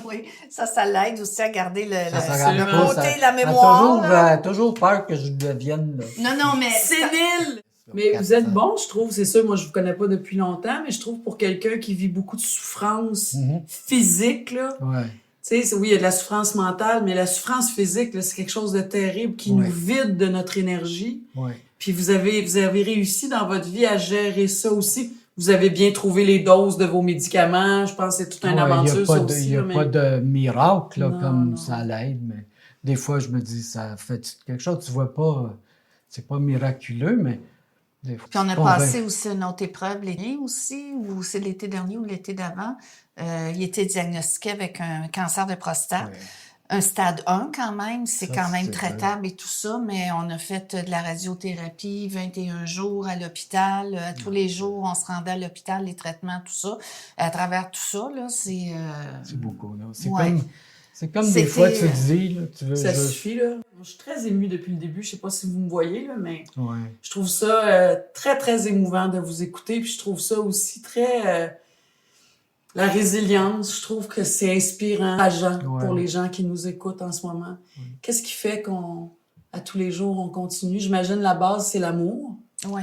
Oui, ça l'aide aussi à garder le regarde côté, pas, la elle a mémoire. là. toujours peur que je devienne... là. Non, mais... Sénile! Mais vous êtes bon, je trouve, c'est sûr, moi je vous connais pas depuis longtemps, mais je trouve pour quelqu'un qui vit beaucoup de souffrance Mhm. physique, là, Ouais. tu sais, oui, il y a de la souffrance mentale, mais la souffrance physique, là, c'est quelque chose de terrible qui Ouais. nous vide de notre énergie. Ouais. Puis vous avez réussi dans votre vie à gérer ça aussi. Vous avez bien trouvé les doses de vos médicaments. Je pense que c'est toute une Ouais, aventure, ça Il aussi. n'y a là, mais... pas de miracle là, Non, comme non. ça l'aide, mais des fois, je me dis, ça fait quelque chose. Tu vois pas, c'est pas miraculeux, mais des fois. Puis on a tu passé aussi une autre épreuve l'été aussi, ou c'est l'été dernier ou l'été d'avant. Il était diagnostiqué avec un cancer de prostate. Ouais. Un stade 1 quand même, c'est Ça, quand même c'est traitable et tout ça, mais on a fait de la radiothérapie 21 jours à l'hôpital. Tous les jours, on se rendait à l'hôpital, les traitements, tout ça. À travers tout ça, là, c'est... C'est beaucoup. Là. Ouais. C'est comme C'était, des fois, tu te dis, là, tu veux Ça juste... suffit, là. Je suis très émue depuis le début. Je sais pas si vous me voyez, là, mais Ouais. je trouve ça très, très émouvant de vous écouter. Puis je trouve ça aussi très... la résilience, je trouve que c'est inspirant, encourageant Ouais. pour les gens qui nous écoutent en ce moment. Qu'est-ce qui fait qu'à tous les jours, on continue? J'imagine la base, c'est l'amour. Oui,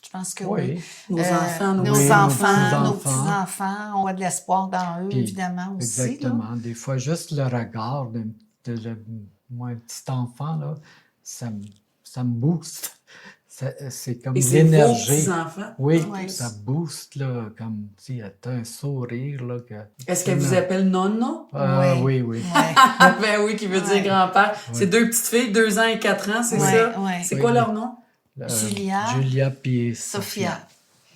je pense que oui. Oui, Nos enfants, nos nos Oui, enfants, nos nos petits-enfants. petits-enfants, on a de l'espoir dans eux, Puis, évidemment, aussi. Là. exactement. Des fois, juste le regard moi, un petit enfant, là, ça me booste. C'est comme Et c'est vos l'énergie. petits-enfants. Oui, Ouais. ça booste, là, comme si tu as un sourire, là. Est-ce qu'elle vous appelle Nonna? Oui, oui. Ouais. Ben oui, qui veut Ouais. dire grand-père. C'est 2 petites filles, 2 ans et 4 ans, c'est Ouais, ça? ouais. C'est Oui, quoi oui. leur nom? Julia puis Sophia.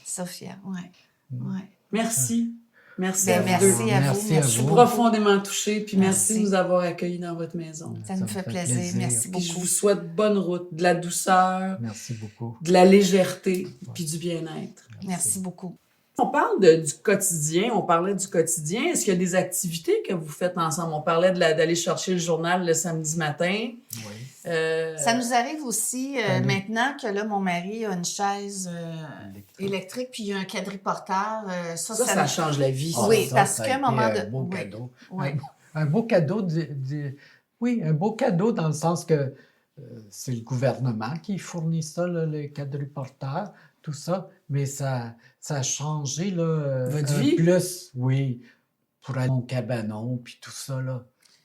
Sophia, oui. Ouais. Merci. Merci Ben, à vous merci deux. à vous. Merci à Je suis vous. profondément touchée, puis merci Merci. de nous avoir accueillis dans votre maison. Ça nous fait plaisir. Merci Puis je beaucoup. vous souhaite bonne route, de la douceur, Merci beaucoup. de la légèreté, puis du bien-être. Merci beaucoup. On parle du quotidien, on parlait du quotidien. Est-ce qu'il y a des activités que vous faites ensemble? On parlait d'aller chercher le journal le samedi matin. Oui. Ça nous arrive aussi Allez. maintenant que là, mon mari a une chaise électrique puis il y a un quadriporteur. Ça change la vie. Ah, oui, ça, parce ça a qu'à un été moment un de- beau oui, cadeau. oui. Un beau cadeau oui, un beau cadeau dans le sens que c'est le gouvernement qui fournit ça, là, les quadriporteurs, tout ça, mais ça a changé là, Votre un vie? plus, oui, pour aller au cabanon, puis tout ça, là.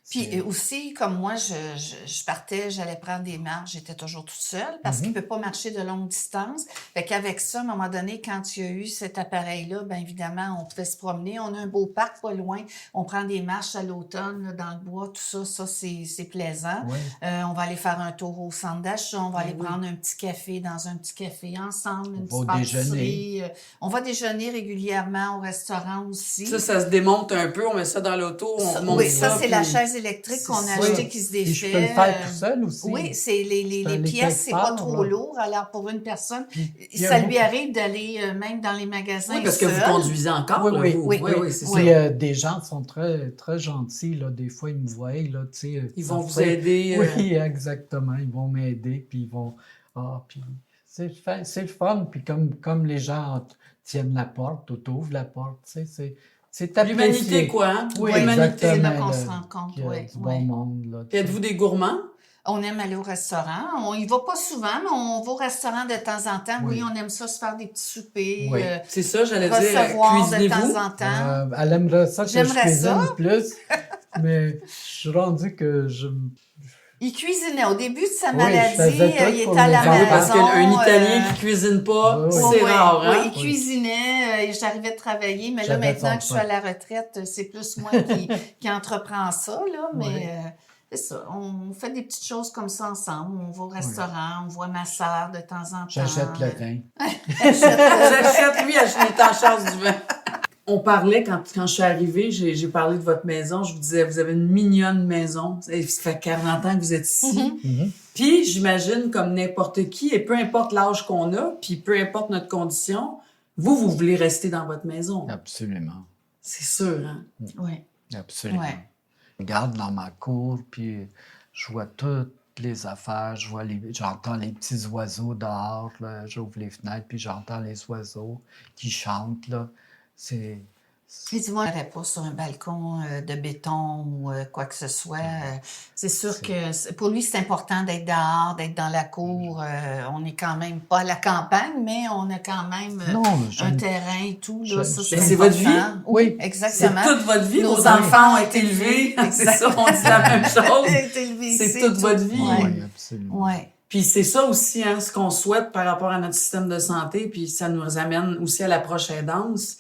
Puis C'est- aussi, comme moi, je partais, j'allais prendre des marches, j'étais toujours toute seule parce qu'il ne peut pas marcher de longue distance. Fait qu'avec ça, à un moment donné, quand il y a eu cet appareil-là, bien évidemment, on pouvait se promener. On a un beau parc pas loin. On prend des marches à l'automne, là, dans le bois, tout ça, c'est plaisant. Ouais. On va aller faire un tour au centre d'achat, on va aller oui. prendre un petit café dans un petit café ensemble, une On petite va pâtisserie. On va déjeuner régulièrement au restaurant aussi. Ça se démonte un peu, on met ça dans l'auto, on monte Oui, ça, c'est la puis- chaise électrique qu'on a C'est acheté ça. qui se Puis défait. je peux le faire tout seul aussi. Oui, c'est les Je peux aller pièces, c'est quelque pas part, trop là. lourd. Alors, pour une personne, Puis ça il y a lui arrive d'aller même dans les magasins Oui, parce que vous seul. conduisez encore, Oui, là, oui, vous. oui, Oui, c'est Puis, ça. des gens sont très, très gentils, là. Des fois, ils me voient, là, tu sais. Ils ça vont vous fait- aider. Oui, exactement. Ils vont m'aider, puis ils vont... Ah, puis c'est le fun. Puis comme les gens tiennent la porte, ou t'ouvrent la porte, tu sais, c'est apprécié. L'humanité, quoi, hein? Oui, L'humanité. C'est là exactement. qu'on là, se rend compte, qu'il y a oui. du bon monde, là. Puis êtes-vous des gourmands? On aime aller au restaurant. On y va pas souvent, mais on va au restaurant de temps en temps. Oui, Oui. on aime ça se faire des petits soupers, Oui. C'est ça, j'allais dire. recevoir de Cuisinez-vous? temps en temps. Elle aimerait ça que je J'aimerais cuisine ça. plus, mais je suis rendu que je... Il cuisinait. Au début de sa Oui, maladie, je faisais tout il pour était à la les Ah oui, maison. parce qu'un Italien qui cuisine pas, Oui, oui. c'est Ouais, rare, hein? ouais, il Oui. cuisinait, j'arrivais de travailler, mais là, J'avais maintenant son que je suis temps. à la retraite, c'est plus moi qui entreprend ça, là, mais Oui. c'est ça, on fait des petites choses comme ça ensemble, on va au restaurant, on voit ma sœur de temps en temps. J'achète le vin. J'achète, lui, il est en charge du vin. On parlait, quand je suis arrivée, j'ai parlé de votre maison, je vous disais, vous avez une mignonne maison. Ça fait 40 ans que vous êtes ici. Mhm. Puis, j'imagine, comme n'importe qui, et peu importe l'âge qu'on a, puis peu importe notre condition, vous voulez rester dans votre maison. Absolument. C'est sûr, hein? Oui. Absolument. Ouais. Je regarde dans ma cour, puis je vois toutes les affaires, j'entends les petits oiseaux dehors, là, j'ouvre les fenêtres, puis j'entends les oiseaux qui chantent, là. C'est... Et dis-moi, je n'irais pas sur un balcon de béton ou quoi que ce soit. C'est sûr que pour lui, c'est important d'être dehors, d'être dans la cour. On n'est quand même pas à la campagne, mais on a quand même Non, un j'aime... terrain et tout. Là, ça, Ben, c'est votre important. vie. Oui. C'est Exactement. toute votre vie. Nos Vos enfants ont enfants été ont été élevés. élevés. C'est ça, on dit la même chose. Été élevé C'est ici, toute tout. votre vie. Ouais. Oui, absolument. Ouais. Puis c'est ça aussi, hein, ce qu'on souhaite par rapport à notre système de santé, puis ça nous amène aussi à l'approche aidance,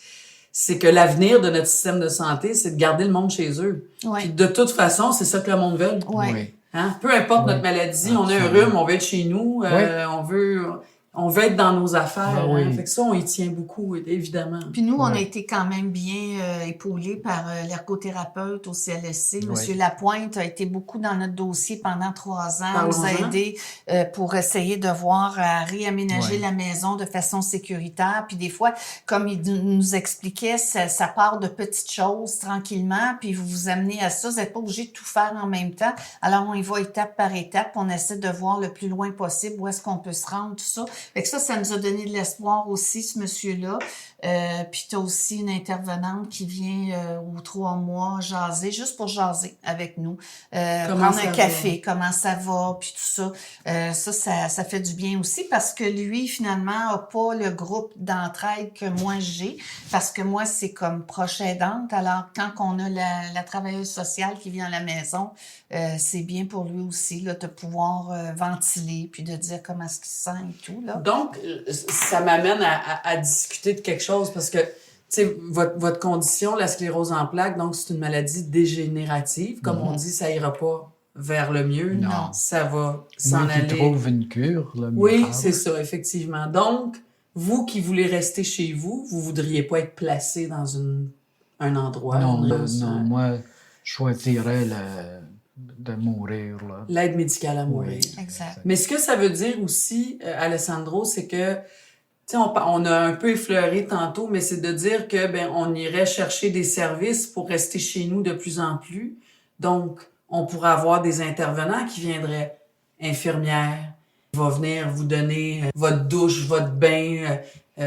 c'est que l'avenir de notre système de santé, c'est de garder le monde chez eux. Ouais. Puis de toute façon, c'est ça que le monde veut. Ouais. Oui. Hein? Peu importe Oui. notre maladie, on a un Absolument. rhume, on veut être chez nous, on veut être dans nos affaires. Ben oui. Hein? Fait que ça, on y tient beaucoup, évidemment. Puis nous, on a Ouais. été quand même bien épaulés par l'ergothérapeute au CLSC. Ouais. Monsieur Lapointe a été beaucoup dans notre dossier pendant 3 ans, nous a Parlons-en. aidés pour essayer de voir à réaménager Ouais. la maison de façon sécuritaire. Puis des fois, comme il nous expliquait, ça part de petites choses tranquillement, puis vous vous amenez à ça. Vous n'êtes pas obligé de tout faire en même temps. Alors, on y va étape par étape. On essaie de voir le plus loin possible où est-ce qu'on peut se rendre, tout ça. Fait que ça nous a donné de l'espoir aussi, ce monsieur-là. Puis tu as aussi une intervenante qui vient aux 3 mois jaser, juste pour jaser avec nous. Comment Prendre ça un va? café, comment ça va, puis tout ça. Ça fait du bien aussi parce que lui, finalement, a pas le groupe d'entraide que moi j'ai. Parce que moi, c'est comme proche aidante. Alors, quand on a la travailleuse sociale qui vient à la maison, c'est bien pour lui aussi là, de pouvoir ventiler puis de dire comment est-ce qu'il se sent et tout. Là. Donc, ça m'amène à discuter de quelque chose parce que, tu sais, votre condition, la sclérose en plaques, donc c'est une maladie dégénérative. Comme on dit, ça ira pas vers le mieux. Non. Ça va s'en Moi qui aller. trouve une cure, là, Oui, miracle. c'est ça, effectivement. Donc, vous qui voulez rester chez vous, vous voudriez pas être placé dans un endroit. Non, dans moi, je choisirais de mourir, là. l'aide médicale à mourir. Oui. Exact. Mais ce que ça veut dire aussi, Alessandro, c'est que, tu sais, on a un peu effleuré tantôt, mais c'est de dire que ben on irait chercher des services pour rester chez nous de plus en plus. Donc, on pourrait avoir des intervenants qui viendraient, infirmières, va venir vous donner votre douche, votre bain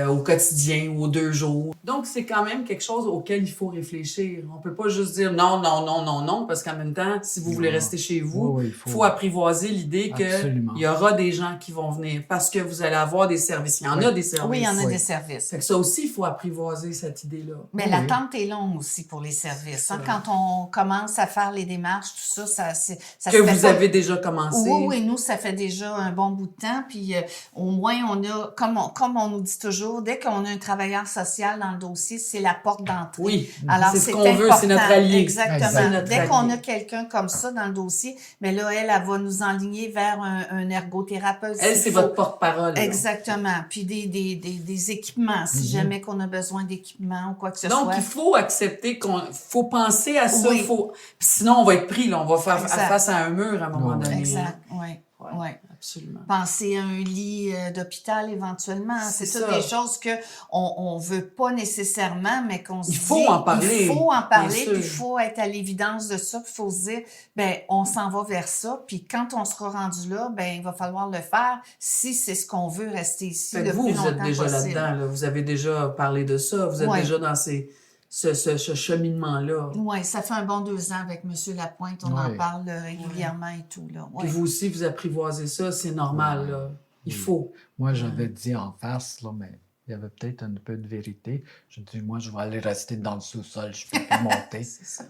au quotidien ou aux 2 jours. Donc, c'est quand même quelque chose auquel il faut réfléchir. On peut pas juste dire non, non, non, non, non, parce qu'en même temps, si vous voulez rester chez vous, Oui, oui, faut apprivoiser l'idée Absolument. qu'il y aura des gens qui vont venir parce que vous allez avoir des services. Il y en a des services. Oui, il y en a Oui. des services. Fait que ça aussi, il faut apprivoiser cette idée-là. Mais Oui. l'attente est longue aussi pour les services. Hein. Quand on commence à faire les démarches, tout ça, ça se Que fait vous pas. avez déjà commencé. Oui, oui, nous, ça fait déjà un bon bout de temps. Puis au moins, on a, comme on nous dit toujours, dès qu'on a un travailleur social dans le dossier, c'est la porte d'entrée. Oui, Alors, c'est ce c'est qu'on veut, c'est notre important. allié. Exactement. Exact. Notre Dès qu'on allié. a quelqu'un comme ça dans le dossier, mais là, elle va nous enligner vers un ergothérapeute. Elle, s'il c'est faut. votre porte-parole. là. Exactement. Puis des équipements, si jamais qu'on a besoin d'équipements ou quoi que ce Donc, soit. il faut accepter faut penser à ça. Oui. Puis sinon, on va être pris, là. On va faire Exact. face à un mur à un moment Oui. donné. Exact, oui. Ouais, Ouais. absolument. Penser à un lit d'hôpital éventuellement. C'est C'est toutes ça. des choses que on veut pas nécessairement, mais qu'on se Il dit... faut en parler, Il faut en bien parler, sûr. puis il faut être à l'évidence de ça, puis il faut se dire, ben on s'en va vers ça, puis quand on sera rendu là, ben il va falloir le faire si c'est ce qu'on veut rester ici Fait que le vous, plus vous êtes longtemps déjà possible. là-dedans, là. Vous avez déjà parlé de ça. Vous êtes Ouais. déjà dans ce cheminement-là. Oui, ça fait un bon 2 ans avec M. Lapointe, on en Ouais. parle régulièrement et tout, là. Ouais. Puis vous aussi, vous apprivoisez ça, c'est normal, là. Il faut. Moi, j'avais dit en face, là, mais il y avait peut-être un peu de vérité. Je dis, moi, je vais aller rester dans le sous-sol, je peux pas monter. C'est ça.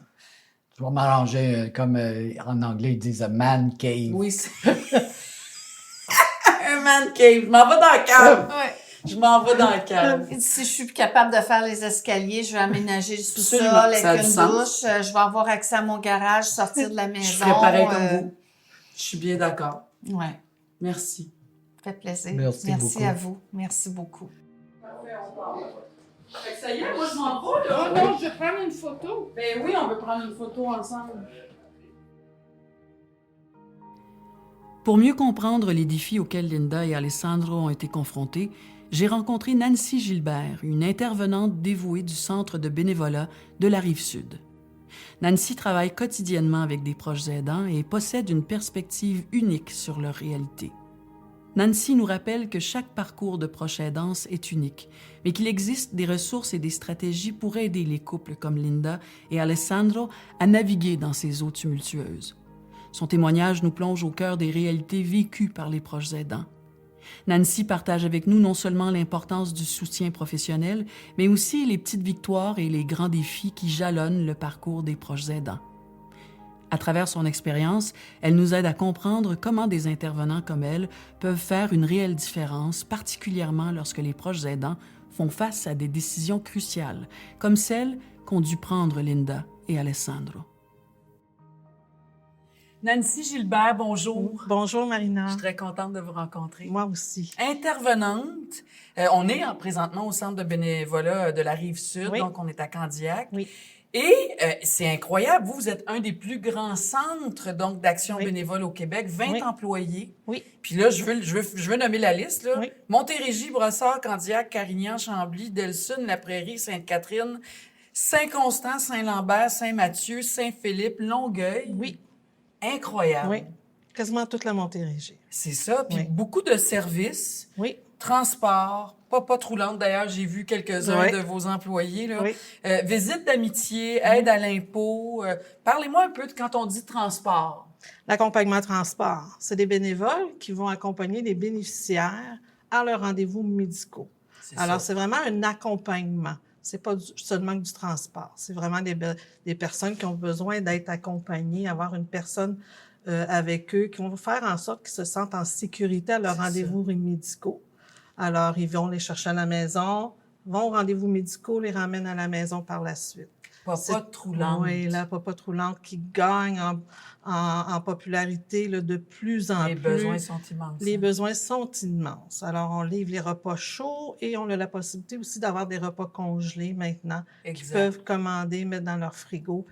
Je vais m'arranger, comme en anglais, ils disent a man cave. Oui, c'est... un man cave. Je m'en vais dans le cave. Ouais. Je m'en vais dans le cave. Il dit, si je suis plus capable de faire les escaliers, je vais aménager le sous-sol Absolument, avec ça a du une sens. douche. Je vais avoir accès à mon garage, sortir de la maison. Je ferais pareil comme vous. Je suis bien d'accord. Oui, Merci. ça fait plaisir. Merci beaucoup. à vous. Merci beaucoup. Ça y est, moi je m'en vais, là. Oh non, je vais prendre une photo. Ben oui, on veut prendre une photo ensemble. Pour mieux comprendre les défis auxquels Linda et Alessandro ont été confrontés, j'ai rencontré Nancy Gilbert, une intervenante dévouée du Centre de bénévolat de la Rive-Sud. Nancy travaille quotidiennement avec des proches aidants et possède une perspective unique sur leur réalité. Nancy nous rappelle que chaque parcours de proche aidance est unique, mais qu'il existe des ressources et des stratégies pour aider les couples comme Linda et Alessandro à naviguer dans ces eaux tumultueuses. Son témoignage nous plonge au cœur des réalités vécues par les proches aidants. Nancy partage avec nous non seulement l'importance du soutien professionnel, mais aussi les petites victoires et les grands défis qui jalonnent le parcours des proches aidants. À travers son expérience, elle nous aide à comprendre comment des intervenants comme elle peuvent faire une réelle différence, particulièrement lorsque les proches aidants font face à des décisions cruciales, comme celle qu'ont dû prendre Linda et Alessandro. Nancy Gilbert, bonjour. Bonjour Marina. Je suis très contente de vous rencontrer. Moi aussi. Intervenante. On est présentement au Centre de bénévolat de la Rive-Sud, Oui. donc on est à Candiac. Oui. Et c'est incroyable, vous êtes un des plus grands centres donc d'action Oui. bénévole au Québec, 20 Oui. employés. Oui. Puis là, je veux nommer la liste. Là. Oui. Montérégie, Brossard, Candiac, Carignan, Chambly, Delsun, La Prairie, Sainte-Catherine, Saint-Constant, Saint-Lambert, Saint-Mathieu, Saint-Philippe, Longueuil. Oui. Incroyable. Oui. Quasiment toute la Montérégie. C'est ça. Puis Oui. beaucoup de services, Oui. transport, pas roulante. D'ailleurs, j'ai vu quelques-uns Oui. de vos employés. Là. Oui. Visite d'amitié, aide à l'impôt. Parlez-moi un peu de quand on dit transport. L'accompagnement transport, c'est des bénévoles qui vont accompagner les bénéficiaires à leurs rendez-vous médicaux. C'est Alors, ça. c'est vraiment un accompagnement. C'est pas seulement du transport. C'est vraiment des personnes qui ont besoin d'être accompagnées, avoir une personne avec eux, qui vont faire en sorte qu'ils se sentent en sécurité à leurs C'est rendez-vous médicaux. Alors, ils vont les chercher à la maison, vont aux rendez-vous médicaux, les ramènent à la maison par la suite. Pas de roulante. Oui, la popote roulante qui gagne en popularité là, de plus en Les plus. besoins sont immenses. Les hein. besoins sont immenses. Alors, on livre les repas chauds et on a la possibilité aussi d'avoir des repas congelés maintenant qu'ils Exact. peuvent commander, mettre dans leur frigo.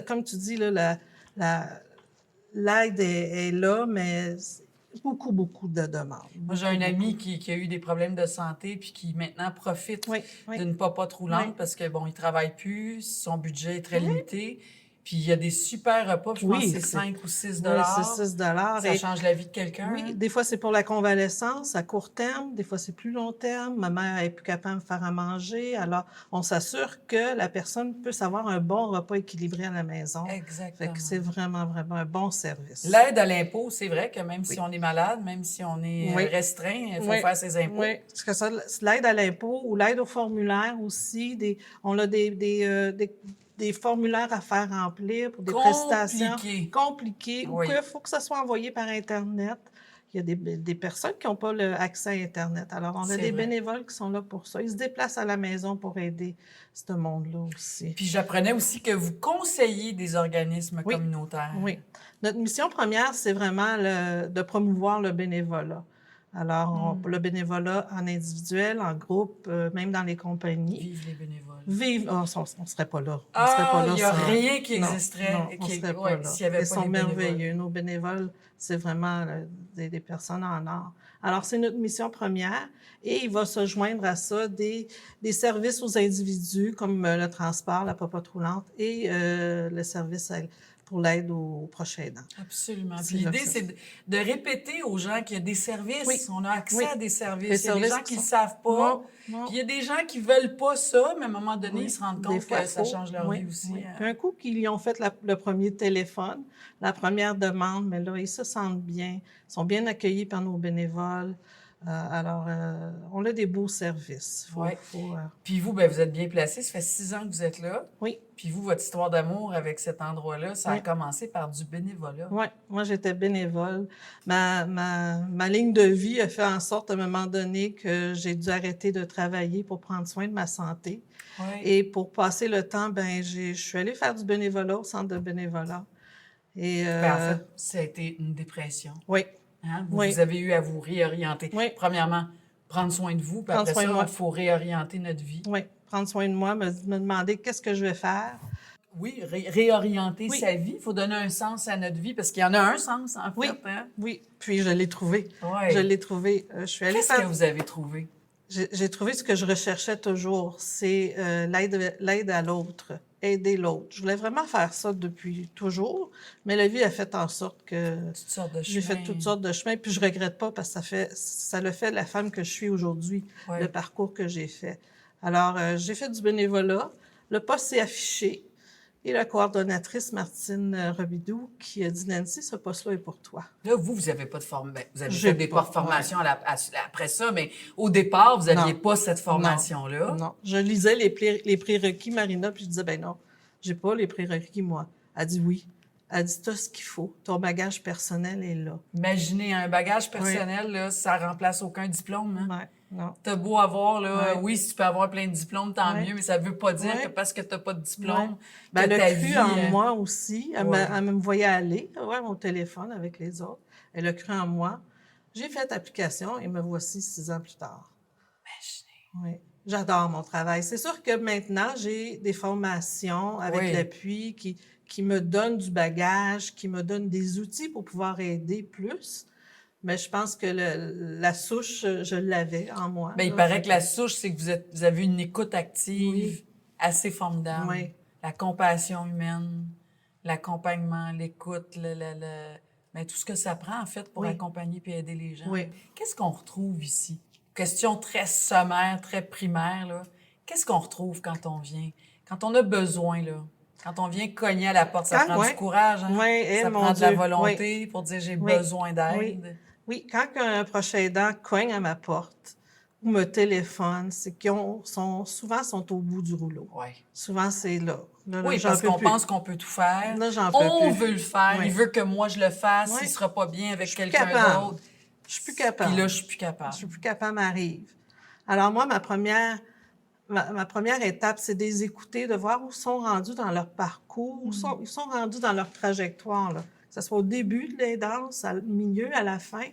Comme tu dis, là, l'aide est là, mais beaucoup, beaucoup de demandes. Moi, j'ai un ami qui a eu des problèmes de santé puis qui maintenant profite Oui, oui. d'une popote roulante Oui. parce que, bon, il travaille plus, son budget est très limité. Puis il y a des super repas, je pense Oui, que c'est c'est- 5 ou 6 Oui, c'est 6 Ça change la vie de quelqu'un. Oui, hein? des fois, c'est pour la convalescence à court terme, des fois, c'est plus long terme. Ma mère est plus capable de me faire à manger. Alors, on s'assure que la personne puisse avoir un bon repas équilibré à la maison. Fait Exactement. que c'est vraiment, vraiment un bon service. L'aide à l'impôt, c'est vrai que même Oui. si on est malade, même si on est Oui. restreint, il faut Oui. faire ses impôts. Oui, parce que ça, l'aide à l'impôt ou l'aide au formulaire aussi, on a des formulaires à faire remplir pour des prestations compliquées Oui. ou qu'il faut que ça soit envoyé par Internet. Il y a des personnes qui n'ont pas accès à Internet. Alors, on a C'est des vrai. bénévoles qui sont là pour ça. Ils se déplacent à la maison pour aider ce monde-là aussi. Puis j'apprenais aussi que vous conseillez des organismes Oui. communautaires. Oui. Notre mission première, c'est vraiment de promouvoir le bénévolat. Alors, le bénévolat en individuel, en groupe, même dans les compagnies. Vive les bénévoles. Vive, on ne serait pas là. On serait pas là il n'y a sans- rien qui Non, existerait. non, on qui, serait pas ouais, là. s'il y avait Ils pas sont les bénévoles. merveilleux. Nos bénévoles, c'est vraiment des personnes en or. Alors, c'est notre mission première et il va se joindre à ça des services aux individus comme le transport, la popote roulante et le service pour l'aide aux proches aidants. Absolument. C'est Puis l'idée, là que ça- c'est de répéter aux gens qu'il y a des services. Oui. On a accès Oui. à des services. Les Il y a des services gens qui qui ne sont- savent pas. Non, non. Puis il y a des gens qui ne veulent pas ça, mais à un moment donné, Oui. ils se rendent Des compte fois, que ça faut- change leur oui, vie aussi. oui. hein. Puis un coup qu'ils ont fait le premier téléphone, la première demande, mais là, ils se sentent bien, ils sont bien accueillis par nos bénévoles. Alors, on a des beaux services. Ouais. Faut, Puis vous, ben, vous êtes bien placé. Ça fait 6 ans que vous êtes là. oui, Puis vous, votre histoire d'amour avec cet endroit-là, ça a Oui. commencé par du bénévolat. ouais. Moi, j'étais bénévole. Ma ligne de vie a fait en sorte, à un moment donné, que j'ai dû arrêter de travailler pour prendre soin de ma santé. Ouais. Et pour passer le temps, ben, je suis allée faire du bénévolat au centre de bénévolat. Et, Ben, en fait, ça a été une dépression. oui, Hein? Oui. Vous avez eu à vous réorienter. Oui. Premièrement, prendre soin de vous, puis Prendre après soin de ça, moi. il faut réorienter notre vie. oui, prendre soin de moi, me demander qu'est-ce que je vais faire. Oui, réorienter Oui. sa vie. Il faut donner un sens à notre vie, parce qu'il y en a un sens, en fait. Oui. Hein? Oui, puis je l'ai trouvé. Ouais. Je l'ai trouvé. Je suis allée Qu'est-ce que faire... vous avez trouvé? J'ai trouvé ce que je recherchais toujours, c'est l'aide à l'autre, aider l'autre. Je voulais vraiment faire ça depuis toujours, mais la vie a fait en sorte que Toutes sortes de j'ai fait chemins. toutes sortes de chemins, puis je regrette pas parce que ça le fait la femme que je suis aujourd'hui, Ouais. le parcours que j'ai fait. Alors, j'ai fait du bénévolat, le poste s'est affiché, et la coordonnatrice Martine Robidoux qui a dit « Nancy, ce poste-là est pour toi ». Là, vous n'avez pas de formation. Vous avez J'ai fait des pas, formations après ça, mais au départ, vous n'aviez Non. pas cette formation-là. Non, je lisais les prérequis, Marina, puis je disais, ben non, j'ai pas les prérequis, moi. Elle dit oui. Elle dit, t'as ce qu'il faut. Ton bagage personnel est là. Imaginez, un bagage personnel, là, ça remplace aucun diplôme. Hein? Ouais, non. T'as beau avoir, là, Ouais. oui, si tu peux avoir plein de diplômes, tant Ouais. mieux, mais ça veut pas dire Ouais. que parce que t'as pas de diplôme, Ouais. Ben, que elle ta a cru vie... en moi aussi. Elle Ouais. me voyait aller, ouais, au téléphone avec les autres. Elle a cru en moi. J'ai fait application et me voici 6 ans plus tard. Oui. J'adore mon travail. C'est sûr que maintenant, j'ai des formations avec Oui. l'appui qui me donnent du bagage, qui me donnent des outils pour pouvoir aider plus. Mais je pense que la souche, je l'avais en moi. Ben, il là. paraît que la souche, c'est que vous avez une écoute active Oui. assez formidable. Oui. La compassion humaine, l'accompagnement, l'écoute, ben, tout ce que ça prend, en fait, pour Oui. accompagner et aider les gens. Oui. Qu'est-ce qu'on retrouve ici? Question très sommaire, très primaire, là. Qu'est-ce qu'on retrouve quand on vient? Quand on a besoin, là. Quand on vient cogner à la porte, ça prend Ouais. du courage, hein? Ouais, Ça mon prend de la Dieu. volonté pour dire j'ai Oui. besoin d'aide. Oui. Oui, quand un proche aidant cogne à ma porte ou me téléphone, c'est souvent sont au bout du rouleau. Ouais. Souvent, c'est là. Là, Oui, j'en parce peux qu'on plus. pense qu'on peut tout faire. Là, j'en peux On plus. veut le faire. Oui. Il veut que moi, je le fasse. Oui. Il sera pas bien avec Je suis quelqu'un capable. d'autre. Je suis plus capable. Puis là, je suis plus capable. Je suis plus capable, m'arrive. Alors moi, ma première étape, c'est de les écouter, de voir où ils sont rendus dans leur parcours, où ils sont rendus dans leur trajectoire, là. Que ce soit au début de l'aidance, au milieu, à la fin.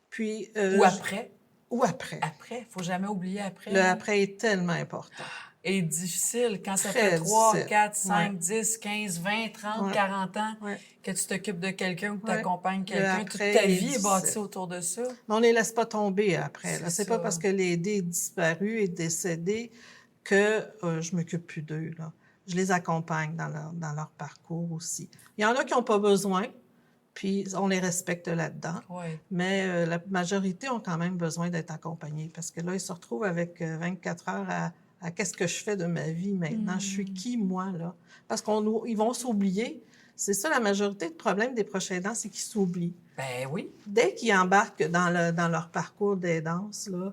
Puis, Ou après. Ou après. Après. Il faut jamais oublier après. Le après est tellement important. est difficile quand ça Très fait 3, difficile. 4, 5, Ouais. 10, 15, 20, 30, Ouais. 40 ans Ouais. que tu t'occupes de quelqu'un ou que tu Ouais. accompagnes Le quelqu'un. Toute après ta est vie est bâtie difficile. autour de ça. Mais on ne les laisse pas tomber après. C'est C'est ça. pas parce que l'aidé est disparu, est décédé, que je m'occupe plus d'eux, là. Je les accompagne dans leur parcours aussi. Il y en a qui n'ont pas besoin, puis on les respecte là-dedans. Oui. Mais la majorité ont quand même besoin d'être accompagnés parce que là, ils se retrouvent avec 24 heures à qu'est-ce que je fais de ma vie maintenant? Je suis qui, moi, là? Parce qu'ils vont s'oublier. C'est ça, la majorité du problème des proches aidants, c'est qu'ils s'oublient. Ben oui. Dès qu'ils embarquent dans leur parcours d'aidance, là,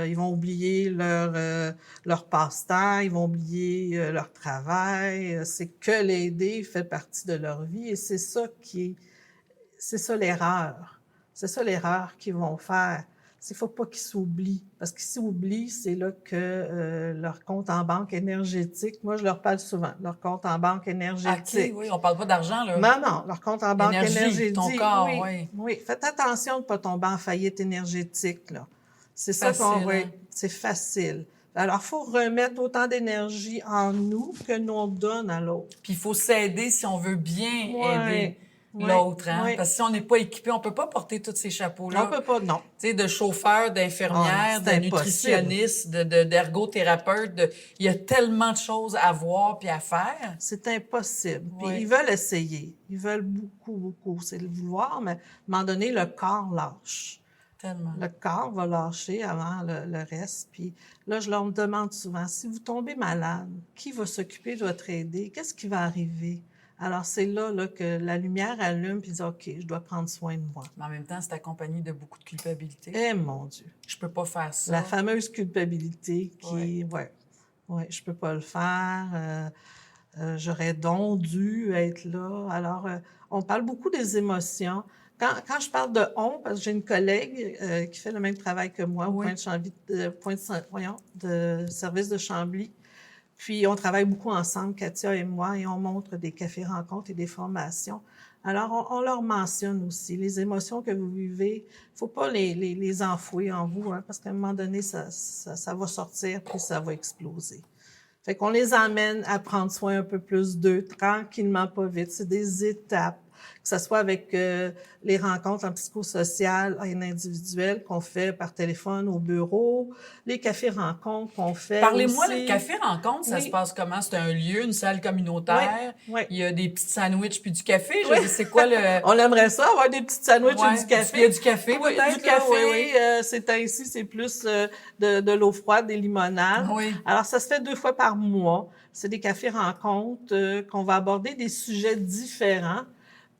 ils vont oublier leur passe-temps, ils vont oublier leur travail. C'est que l'aider fait partie de leur vie et c'est ça l'erreur. C'est ça l'erreur qu'ils vont faire. Il ne faut pas qu'ils s'oublient. Parce qu'ils s'oublient, c'est là que leur compte en banque énergétique, moi je leur parle souvent, leur compte en banque énergétique. OK, oui, on parle pas d'argent, là. Non, leur compte en banque L'énergie, énergétique. ton corps, oui, oui. oui. Faites attention de ne pas tomber en faillite énergétique, là. C'est ça Facile, qu'on hein? C'est facile. Alors, il faut remettre autant d'énergie en nous que nous on donne à l'autre. Puis il faut s'aider si on veut bien Ouais, aider ouais, l'autre. Hein? ouais. Parce que si on n'est pas équipé, on peut pas porter tous ces chapeaux-là. On peut pas, non. Tu sais, de chauffeur, d'infirmière, Ah, de c'est nutritionniste, d'ergothérapeute. Il y a tellement de choses à voir puis à faire. C'est impossible. Puis Ouais. ils veulent essayer. Ils veulent beaucoup, beaucoup. C'est le vouloir, mais à un moment donné, le corps lâche. Tellement. Le corps va lâcher avant le reste. Puis là, je leur demande souvent, si vous tombez malade, qui va s'occuper de votre aidé? Qu'est-ce qui va arriver? Alors, c'est là que la lumière allume puis ils disent, OK, je dois prendre soin de moi. Mais en même temps, c'est accompagné de beaucoup de culpabilité. Eh mon Dieu! Je peux pas faire ça. La fameuse culpabilité qui, ouais, je peux pas le faire. J'aurais donc dû être là. Alors, on parle beaucoup des émotions. Quand je parle de on, parce que j'ai une collègue qui fait le même travail que moi au Oui. de service de Chambly. Puis, on travaille beaucoup ensemble, Katia et moi, et on montre des cafés-rencontres et des formations. Alors, on leur mentionne aussi les émotions que vous vivez. Il ne faut pas les enfouir en vous, hein, parce qu'à un moment donné, ça va sortir puis ça va exploser. Fait qu'on les amène à prendre soin un peu plus d'eux, tranquillement, pas vite. C'est des étapes, que ce soit avec les rencontres en psychosocial et en individuel qu'on fait par téléphone au bureau, les cafés-rencontres qu'on fait Parlez-moi, aussi. le café-rencontre, ça Oui. se passe comment? C'est un lieu, une salle communautaire? Oui. Il y a des petits sandwichs puis du café? Je Oui. veux dire, c'est quoi le... On aimerait ça, avoir des petites sandwichs Ouais. et du café. Il y a du café, Oui, peut-être? du là? café, Oui, c'est ainsi, c'est plus de l'eau froide, des limonades. oui. Alors, ça se fait 2 fois par mois. C'est des cafés-rencontres qu'on va aborder des sujets différents.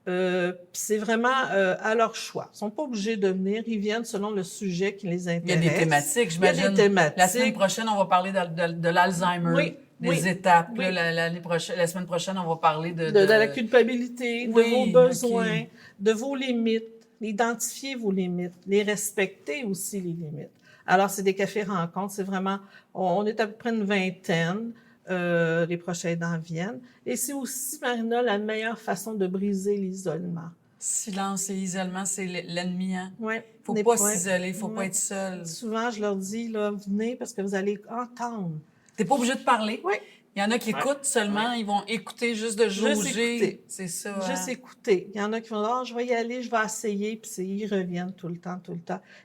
Puis c'est vraiment à leur choix. Ils sont pas obligés de venir. Ils viennent selon le sujet qui les Il y a intéresse. des thématiques, Il y a j'imagine. des thématiques. La semaine prochaine, on va parler de l'Alzheimer, Oui, des oui, étapes. oui. Là, la semaine prochaine, on va parler de la culpabilité, de Oui, vos besoins, ok. de vos limites, d'identifier vos limites, les respecter aussi les limites. Alors, c'est des cafés-rencontres, c'est vraiment, on est à peu près une vingtaine, les proches aidants viennent. Et c'est aussi, Marina, la meilleure façon de briser l'isolement. Silence et isolement, c'est l'ennemi. Hein? Ouais, Faut des pas points. s'isoler, faut Ouais. pas être seul. Souvent, je leur dis, là, venez parce que vous allez entendre. T'es pas obligé de parler. Oui. Il y en a qui écoutent seulement, ils vont écouter juste de jauger. écouter. C'est ça. Juste hein? écouter. Il y en a qui vont dire, ah, je vais y aller, je vais essayer, puis ils reviennent tout le temps.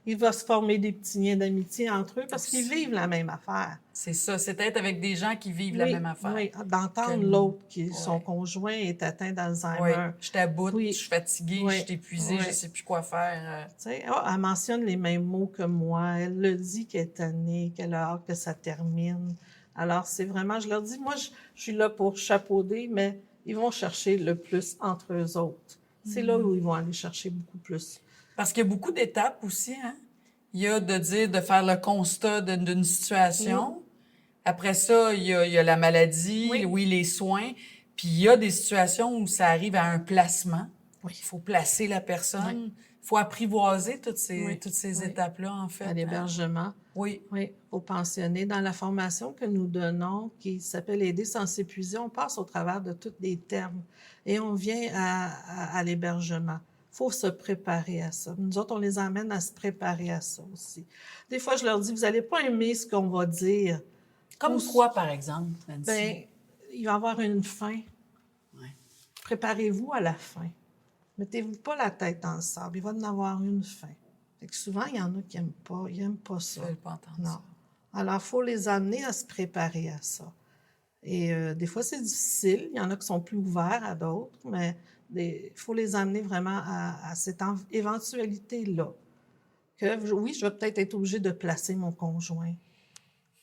Il va se former des petits liens d'amitié entre eux parce qu'ils vivent la même affaire. C'est ça. C'est être avec des gens qui vivent la même affaire. Oui, d'entendre Que- l'autre, qui Ouais. son conjoint est atteint Oui. d'Alzheimer. Je suis à bout, Oui. je suis fatiguée, Oui. je suis épuisée, Oui. je sais plus quoi faire. Tu sais, ah, elle mentionne les mêmes mots que moi. Elle le dit qu'elle est tannée, qu'elle a hâte que ça termine. Alors, c'est vraiment, je leur dis, moi, je suis là pour chapeauder, mais ils vont chercher le plus entre eux autres. C'est là où ils vont aller chercher beaucoup plus. Parce qu'il y a beaucoup d'étapes aussi. Hein? Il y a de faire le constat d'une situation. Après ça, il y a la maladie, oui, les soins. Puis il y a des situations où ça arrive à un placement. Oui. Il faut placer la personne. Il faut apprivoiser toutes ces Oui. étapes-là, en fait. À hein. l'hébergement. Oui. Oui, aux pensionnés. Dans la formation que nous donnons, qui s'appelle Aider sans s'épuiser, on passe au travers de tous les termes et on vient à l'hébergement. Il faut se préparer à ça. Nous autres, on les emmène à se préparer à ça aussi. Des fois, je leur dis, vous n'allez pas aimer ce qu'on va dire, Comme Ou- quoi, par exemple, Nancy? Ben, il va y avoir une fin. Ouais. Préparez-vous à la fin. Mettez-vous pas la tête dans le sable. Il va y en avoir une fin. Fait que souvent, il y en a qui n'aiment pas Je ça. ne veux pas entendre Non. ça. Alors, il faut les amener à se préparer à ça. Et des fois, c'est difficile. Il y en a qui sont plus ouverts à d'autres, mais il faut les amener vraiment à cette éventualité-là. Que oui, je vais peut-être être obligée de placer mon conjoint.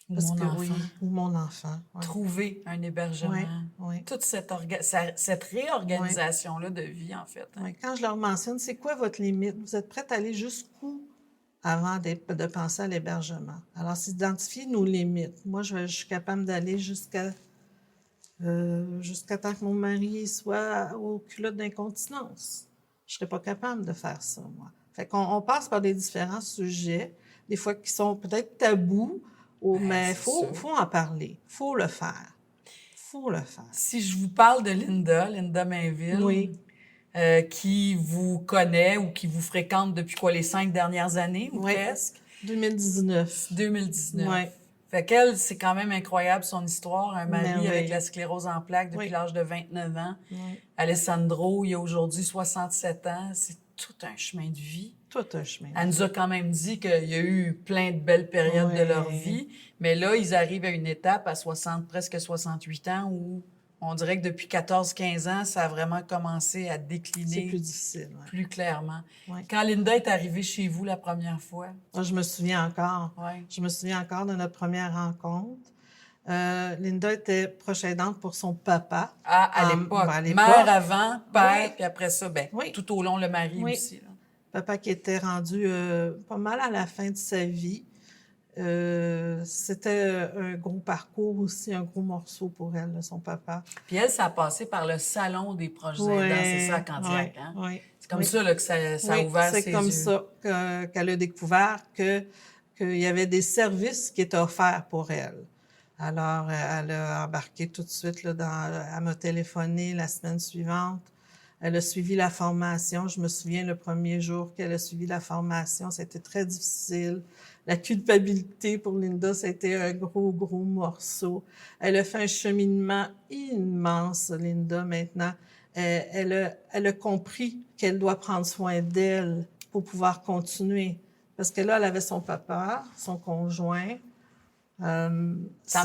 Ou Parce mon que enfant. oui, ou mon enfant. Ouais. Trouver un hébergement. Ouais, ouais. Toute cette réorganisation-là de vie, en fait. Hein. Ouais. Quand je leur mentionne, c'est quoi votre limite? Vous êtes prête à aller jusqu'où avant de penser à l'hébergement? Alors, c'est d'identifier nos limites. Moi, je suis capable d'aller jusqu'à temps que mon mari soit aux culottes d'incontinence. Je ne serais pas capable de faire ça, moi. Fait qu'on passe par des différents sujets, des fois qui sont peut-être tabous, mais il c'est faut sûr. en parler. Il faut le faire. Faut le faire. Si je vous parle de Linda Mainville, Oui. qui vous connaît ou qui vous fréquente depuis quoi, les 5 dernières années ou Oui. presque? 2019. 2019. Oui. Fait qu'elle, c'est quand même incroyable son histoire. Un mari Merveille. avec la sclérose en plaques depuis Oui. l'âge de 29 ans. Oui. Alessandro, il a aujourd'hui 67 ans. C'est tout un chemin de vie. Tout un chemin. Elle nous a quand même dit qu'il y a eu plein de belles périodes de Ouais. leur vie, mais là, ils arrivent à une étape à presque 68 ans où on dirait que depuis 14-15 ans, ça a vraiment commencé à C'est décliner plus difficile. Ouais. plus clairement. Ouais. Quand Linda est arrivée chez vous la première fois, Moi, je me souviens encore. ouais. Je me souviens encore de notre première rencontre. Linda était proche aidante pour son papa. À À l'époque, l'époque. mère avant, père, Oui. puis après ça, ben, Oui. tout au long, le mari Oui. aussi. Là. Papa qui était rendu pas mal à la fin de sa vie. C'était un gros parcours aussi, un gros morceau pour elle, son papa. Puis elle, ça a passé par le salon des proches aidants, c'est ça, à Candiac, hein? Oui. C'est comme ça là, que ça a Oui, ouvert ses c'est comme yeux. ça qu'elle a découvert qu'il y avait des services qui étaient offerts pour elle. Alors, elle a embarqué tout de suite, là, elle m'a téléphoné la semaine suivante. Elle a suivi la formation. Je me souviens le premier jour qu'elle a suivi la formation, c'était très difficile. La culpabilité pour Linda, c'était un gros, gros morceau. Elle a fait un cheminement immense, Linda, maintenant. Elle a compris qu'elle doit prendre soin d'elle pour pouvoir continuer. Parce que là, elle avait son papa, son conjoint. Sa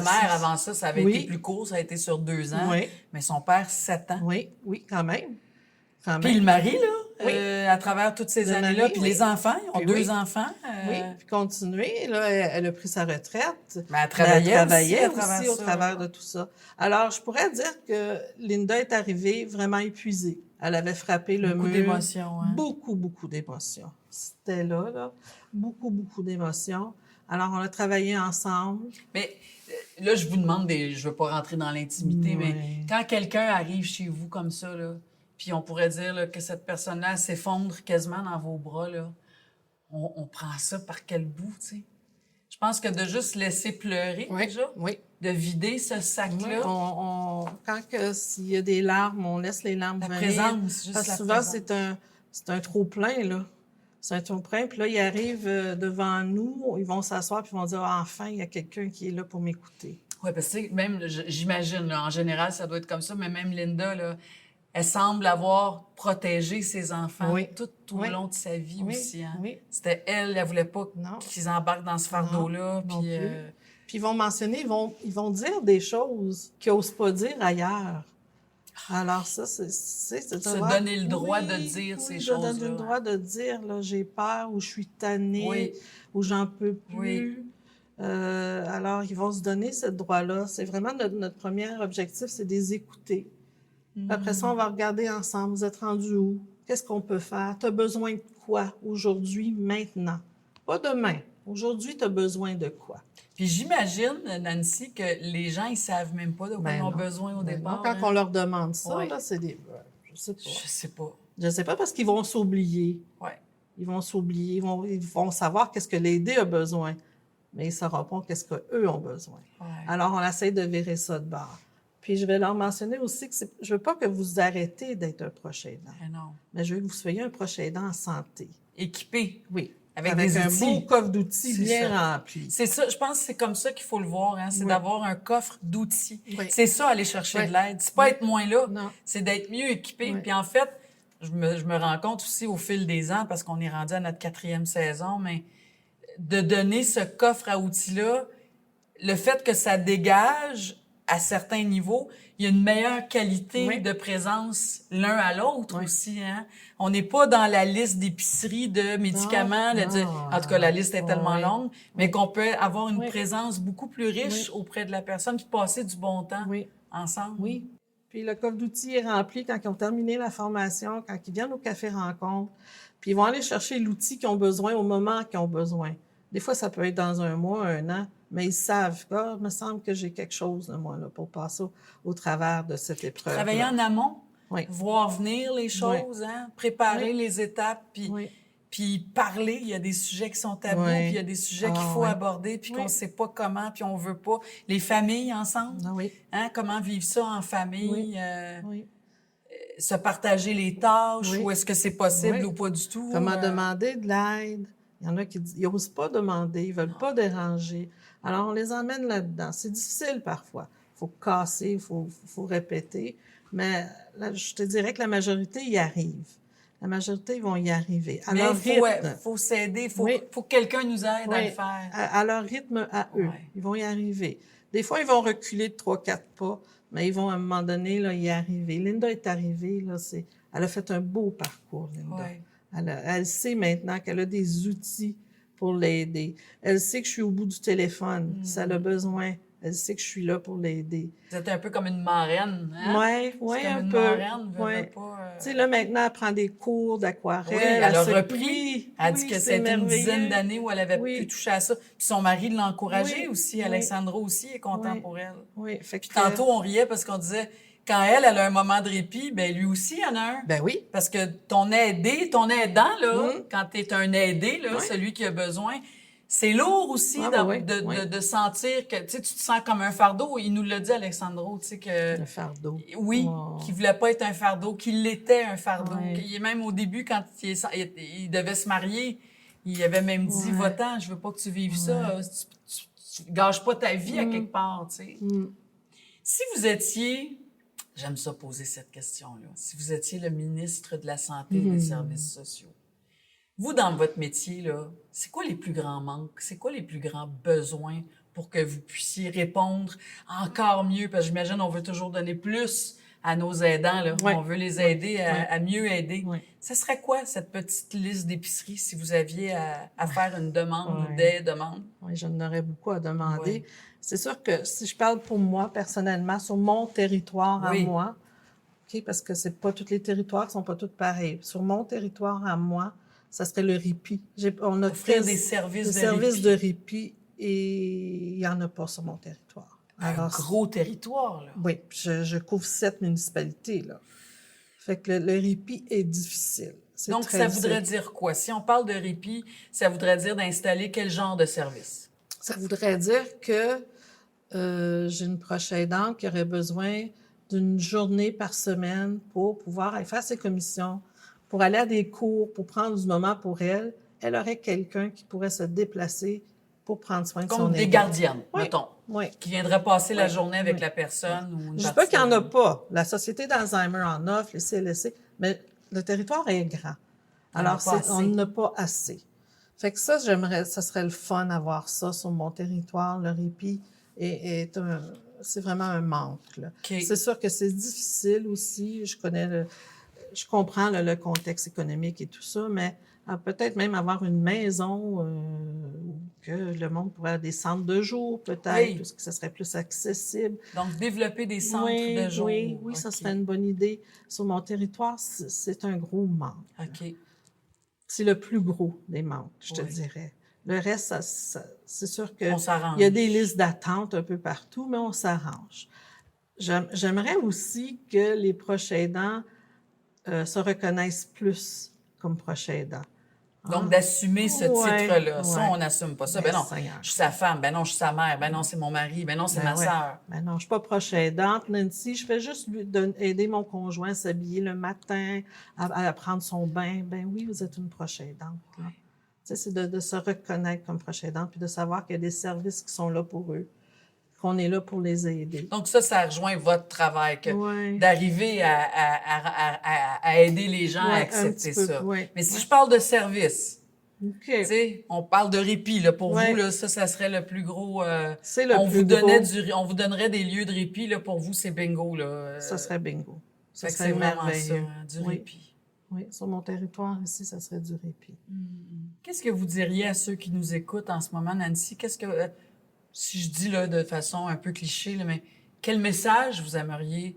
mère, avant ça, ça avait Oui. été plus court, ça a été sur 2 ans. Oui. Mais son père, 7 ans. Oui, oui, quand même. Quand Puis même. le mari, là, Oui. à travers toutes ces Le années-là. mari, Puis oui. les enfants, ils ont Puis 2 oui. enfants. Oui, puis continuer. Là, elle a pris sa retraite. Mais elle travaillait aussi à travers au ça. travers de tout ça. Alors, je pourrais dire que Linda est arrivée vraiment épuisée. Elle avait frappé le Beaucoup mur. d'émotions, hein. Beaucoup, beaucoup d'émotions. C'était là. Beaucoup, beaucoup d'émotions. Alors, on a travaillé ensemble. Mais là, je vous demande, je veux pas rentrer dans l'intimité, mais Oui. quand quelqu'un arrive chez vous comme ça, là, puis on pourrait dire là, que cette personne-là s'effondre quasiment dans vos bras, là, on prend ça par quel bout, tu sais? Je pense que de juste laisser pleurer, déjà, Oui. de vider ce sac-là, S'il y a des larmes, on laisse les larmes la venir. présence, juste Parce la que souvent, présence. c'est un trop-plein, là. C'est un trop-plein. Puis là, ils arrivent devant nous, ils vont s'asseoir, puis ils vont dire « Enfin, il y a quelqu'un qui est là pour m'écouter. Oui, parce que même, j'imagine, là, en général, ça doit être comme ça, mais même Linda, là, elle semble avoir protégé ses enfants Oui. tout au Oui. long de sa vie Oui. aussi. Hein? Oui. C'était elle voulait pas Non. qu'ils embarquent dans ce fardeau-là. Non Puis, plus. Puis ils vont mentionner, ils vont dire des choses qu'ils n'osent pas dire ailleurs. Alors ça, c'est de Se savoir- donner le droit de dire ces choses-là, Se donner le droit de dire, là, j'ai peur, ou je suis tannée, Oui. ou j'en peux plus. Oui. Alors, ils vont se donner ce droit-là. C'est vraiment notre premier objectif, c'est de les écouter. Mm. Après ça, on va regarder ensemble. Vous êtes rendus où? Qu'est-ce qu'on peut faire? Tu as besoin de quoi aujourd'hui, maintenant? Pas demain. Aujourd'hui, tu as besoin de quoi? Puis j'imagine, Nancy, que les gens, ils savent même pas de quoi ils ont non. besoin au Ben départ. non, quand hein. on leur demande ça, Oui. là, c'est des... Je sais pas. Je sais pas. Je sais pas parce qu'ils vont s'oublier. Ouais. Ils vont s'oublier. Ils vont savoir qu'est-ce que l'aider a besoin. Mais ils ne sauront pas qu'est-ce qu'eux ont besoin. Ouais. Alors, on essaie de virer ça de bord. Puis, je vais leur mentionner aussi que je veux pas que vous arrêtez d'être un proche aidant. Mais non. Mais je veux que vous soyez un proche aidant en santé. Équipé. Oui. Avec avec des un outils. beau coffre d'outils C'est bien ça. rempli. C'est ça, je pense que c'est comme ça qu'il faut le voir, hein, c'est Oui. d'avoir un coffre d'outils. Oui. C'est ça, aller chercher Oui. de l'aide. C'est pas Oui. être moins là, Non. c'est d'être mieux équipé. Oui. Puis en fait, je me rends compte aussi au fil des ans, parce qu'on est rendu à notre 4e saison, mais de donner ce coffre à outils-là, le fait que ça dégage à certains niveaux, il y a une meilleure qualité Oui. de présence l'un à l'autre Oui. aussi. Hein? On n'est pas dans la liste d'épicerie de médicaments. Non. En tout cas, la liste est tellement Oui. longue, mais qu'on peut avoir une Oui. présence beaucoup plus riche auprès de la personne puis passer du bon temps Oui. ensemble. Oui. Puis le coffre d'outils est rempli quand ils ont terminé la formation, quand ils viennent au café rencontre. Puis ils vont aller chercher l'outil qu'ils ont besoin au moment qu'ils ont besoin. Des fois, ça peut être dans un mois, un an, mais ils savent, il me semble que j'ai quelque chose, moi, là, pour passer au travers de cette épreuve. Travailler en amont, Oui. voir venir les choses, hein? Préparer les étapes, puis Oui. puis parler. Il y a des sujets qui sont tabous, Oui. puis il y a des sujets qu'il faut oui. aborder, puis qu'on Oui. sait pas comment, puis on veut pas. Les familles ensemble, Ah oui. hein? Comment vivre ça en famille, Oui. se partager les tâches, Oui. ou est-ce que c'est possible Oui. ou pas du tout? Comment demander de l'aide. Il y en a qui n'osent pas demander, ils veulent pas déranger. Alors, on les emmène là-dedans. C'est difficile parfois. Il faut casser, il faut répéter. Mais là, je te dirais que la majorité y arrive. La majorité, ils vont y arriver. À Mais leur rythme. faut s'aider, faut Oui. que quelqu'un nous aide à Oui, le faire. à leur rythme, à eux. Ouais. Ils vont y arriver. Des fois, ils vont reculer de 3-4 pas, mais ils vont, à un moment donné, là, y arriver. Linda est arrivée, là, elle a fait un beau parcours, Linda. Ouais. Elle sait maintenant qu'elle a des outils pour l'aider. Elle sait que je suis au bout du téléphone, si elle a besoin. Elle sait que je suis là pour l'aider. Vous êtes un peu comme une marraine, hein? Oui, C'est comme un une peu. marraine, veut Ouais. pas, Tu sais, là, maintenant, elle prend des cours d'aquarelle. Oui, elle a sait- repris. Oui, Elle dit oui, que c'est c'était une merveilleux. dizaine d'années où elle avait Oui. pu toucher à ça. Puis son mari l'a encouragée Oui, aussi. oui. Alexandra aussi est content Oui. pour elle. Oui, fait Puis que... tantôt, on riait parce qu'on disait, quand elle a un moment de répit, ben lui aussi, il y en a un. Ben oui. Parce que ton aidant, là, Mm. quand t'es un aidé, là, Oui. celui qui a besoin, c'est lourd aussi Ah, de, oui, de, oui. de, de sentir que, tu sais, tu te sens comme un fardeau. Il nous l'a dit, Alexandro, tu sais, que... Le fardeau. Oui, Oh. qu'il voulait pas être un fardeau, qu'il l'était un fardeau. Ouais. Qu'il- Même au début, quand il devait se marier, il avait même dit, Ouais. va-t'en, je veux pas que tu vives ça. Tu gâches pas ta vie à quelque part, tu sais. Mm. Si vous étiez, j'aime ça poser cette question-là, si vous étiez le ministre de la Santé et des Services sociaux, vous, dans votre métier, là, c'est quoi les plus grands manques? C'est quoi les plus grands besoins pour que vous puissiez répondre encore mieux? Parce que j'imagine on veut toujours donner plus à nos aidants, là. Ouais. On veut les aider à mieux aider. Ouais. Ce serait quoi, cette petite liste d'épicerie, si vous aviez à faire une demande ou Ouais. des demandes? Oui, j'en aurais beaucoup à demander. Ouais. C'est sûr que si je parle pour moi, personnellement, sur mon territoire à Oui. moi, OK, parce que c'est pas tous les territoires qui sont pas tous pareils. Sur mon territoire à moi, ça serait le répit. On a Offrir fait des services des de services répit. de répit et il y en a pas sur mon territoire. Un gros territoire, là. Oui, je couvre 7 municipalités, là. Fait que le répit est difficile. C'est Donc, très ça difficile. voudrait dire quoi? Si on parle de répit, ça voudrait dire d'installer quel genre de service? Ça voudrait dire que j'ai une proche aidante qui aurait besoin d'une journée par semaine pour pouvoir aller faire ses commissions, pour aller à des cours, pour prendre du moment pour elle. Elle aurait quelqu'un qui pourrait se déplacer pour prendre soin de son Comme des aidant. gardiennes, Oui. mettons, Oui. qui viendraient passer la Oui. journée avec Oui. la personne ou une Je ne dis partie pas qu'il n'y en de a la- pas. La Société d'Alzheimer en offre, les CLSC, mais le territoire est grand. Il y en a Alors, pas on assez. n'a pas assez. Fait que ça, ça serait le fun d'avoir ça sur mon territoire. Le répit c'est vraiment un manque, là. OK. C'est sûr que c'est difficile aussi. Je comprends le contexte économique et tout ça, mais peut-être même avoir une maison où que le monde pourrait avoir des centres de jour, peut-être, Oui. puisque ça serait plus accessible. Donc, développer des centres de jour. Oui, ça OK. serait une bonne idée. Sur mon territoire, c'est un gros manque. OK. C'est le plus gros des manques, je te Oui. dirais. Le reste, c'est sûr que On s'arrange. il y a des listes d'attente un peu partout, mais on s'arrange. J'aimerais aussi que les proches aidants se reconnaissent plus comme proches aidants. Donc, d'assumer ce Ouais, titre-là. Ça, ouais. on n'assume pas ça. Ben, Ben non, Seigneur. je suis sa femme. Ben non, je suis sa mère. Ben non, c'est mon mari. Ben non, c'est ma ouais. sœur. Ben non, je suis pas proche aidante, Nancy. Je fais juste aider mon conjoint à s'habiller le matin, à prendre son bain. Ben oui, vous êtes une proche aidante. Là. sais, c'est de se reconnaître comme proche aidant, puis de savoir qu'il y a des services qui sont là pour eux, qu'on est là pour les aider. Donc ça rejoint votre travail, Ouais. d'arriver à aider les gens à Ouais, un accepter petit peu, ça. ouais. Mais si je parle de service, OK. tu sais, on parle de répit, là. Pour Ouais. vous, là, ça serait le plus gros. C'est le on plus vous donnait gros. on vous donnerait des lieux de répit, là. Pour vous, c'est bingo, là. Ça serait bingo. Ça Fait que serait c'est vraiment ça, merveilleux. hein, du Oui. répit. Oui, sur mon territoire ici, ça serait du répit. Qu'est-ce que vous diriez à ceux qui nous écoutent en ce moment, Nancy? Qu'est-ce que, si je dis là de façon un peu cliché, là, mais quel message vous aimeriez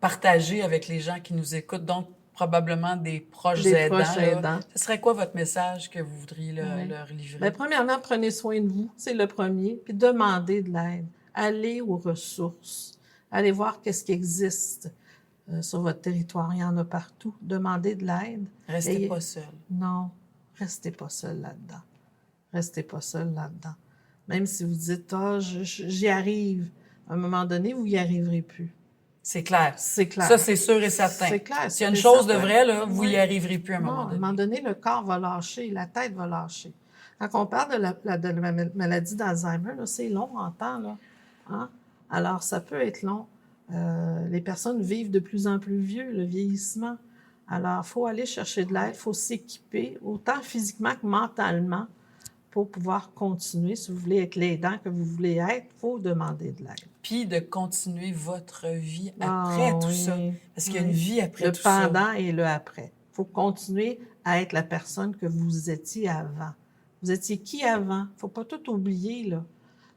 partager avec les gens qui nous écoutent? Donc, probablement des proches Des aidants. proches là. aidants. Ce serait quoi votre message que vous voudriez Ouais. leur livrer? Bien, premièrement, prenez soin de vous, c'est le premier, puis demandez de l'aide. Allez aux ressources. Allez voir qu'est-ce qui existe sur votre territoire. Il y en a partout. Demandez de l'aide. Restez Ayez- pas seul. Non, restez pas seul là-dedans. Restez pas seul là-dedans. Même si vous dites, ah, j'y arrive, à un moment donné, vous y arriverez plus. C'est clair. C'est clair. Ça, c'est sûr et certain. C'est clair. S'il y a une c'est chose de certain. vrai, là, vous y Oui. arriverez plus à un Non, moment à un donné. moment donné, le corps va lâcher, la tête va lâcher. Quand on parle de la maladie d'Alzheimer, là, c'est long en temps. Là. Hein? Alors, ça peut être long. Les personnes vivent de plus en plus vieux, le vieillissement. Alors, il faut aller chercher de l'aide, il faut s'équiper, autant physiquement que mentalement, pour pouvoir continuer. Si vous voulez être l'aidant que vous voulez être, il faut demander de l'aide. Puis de continuer votre vie après Ah, tout oui. ça. Parce qu'il y a Oui. une vie après Le tout ça. pendant et le après. Il faut continuer à être la personne que vous étiez avant. Vous étiez qui avant? Il ne faut pas tout oublier, là.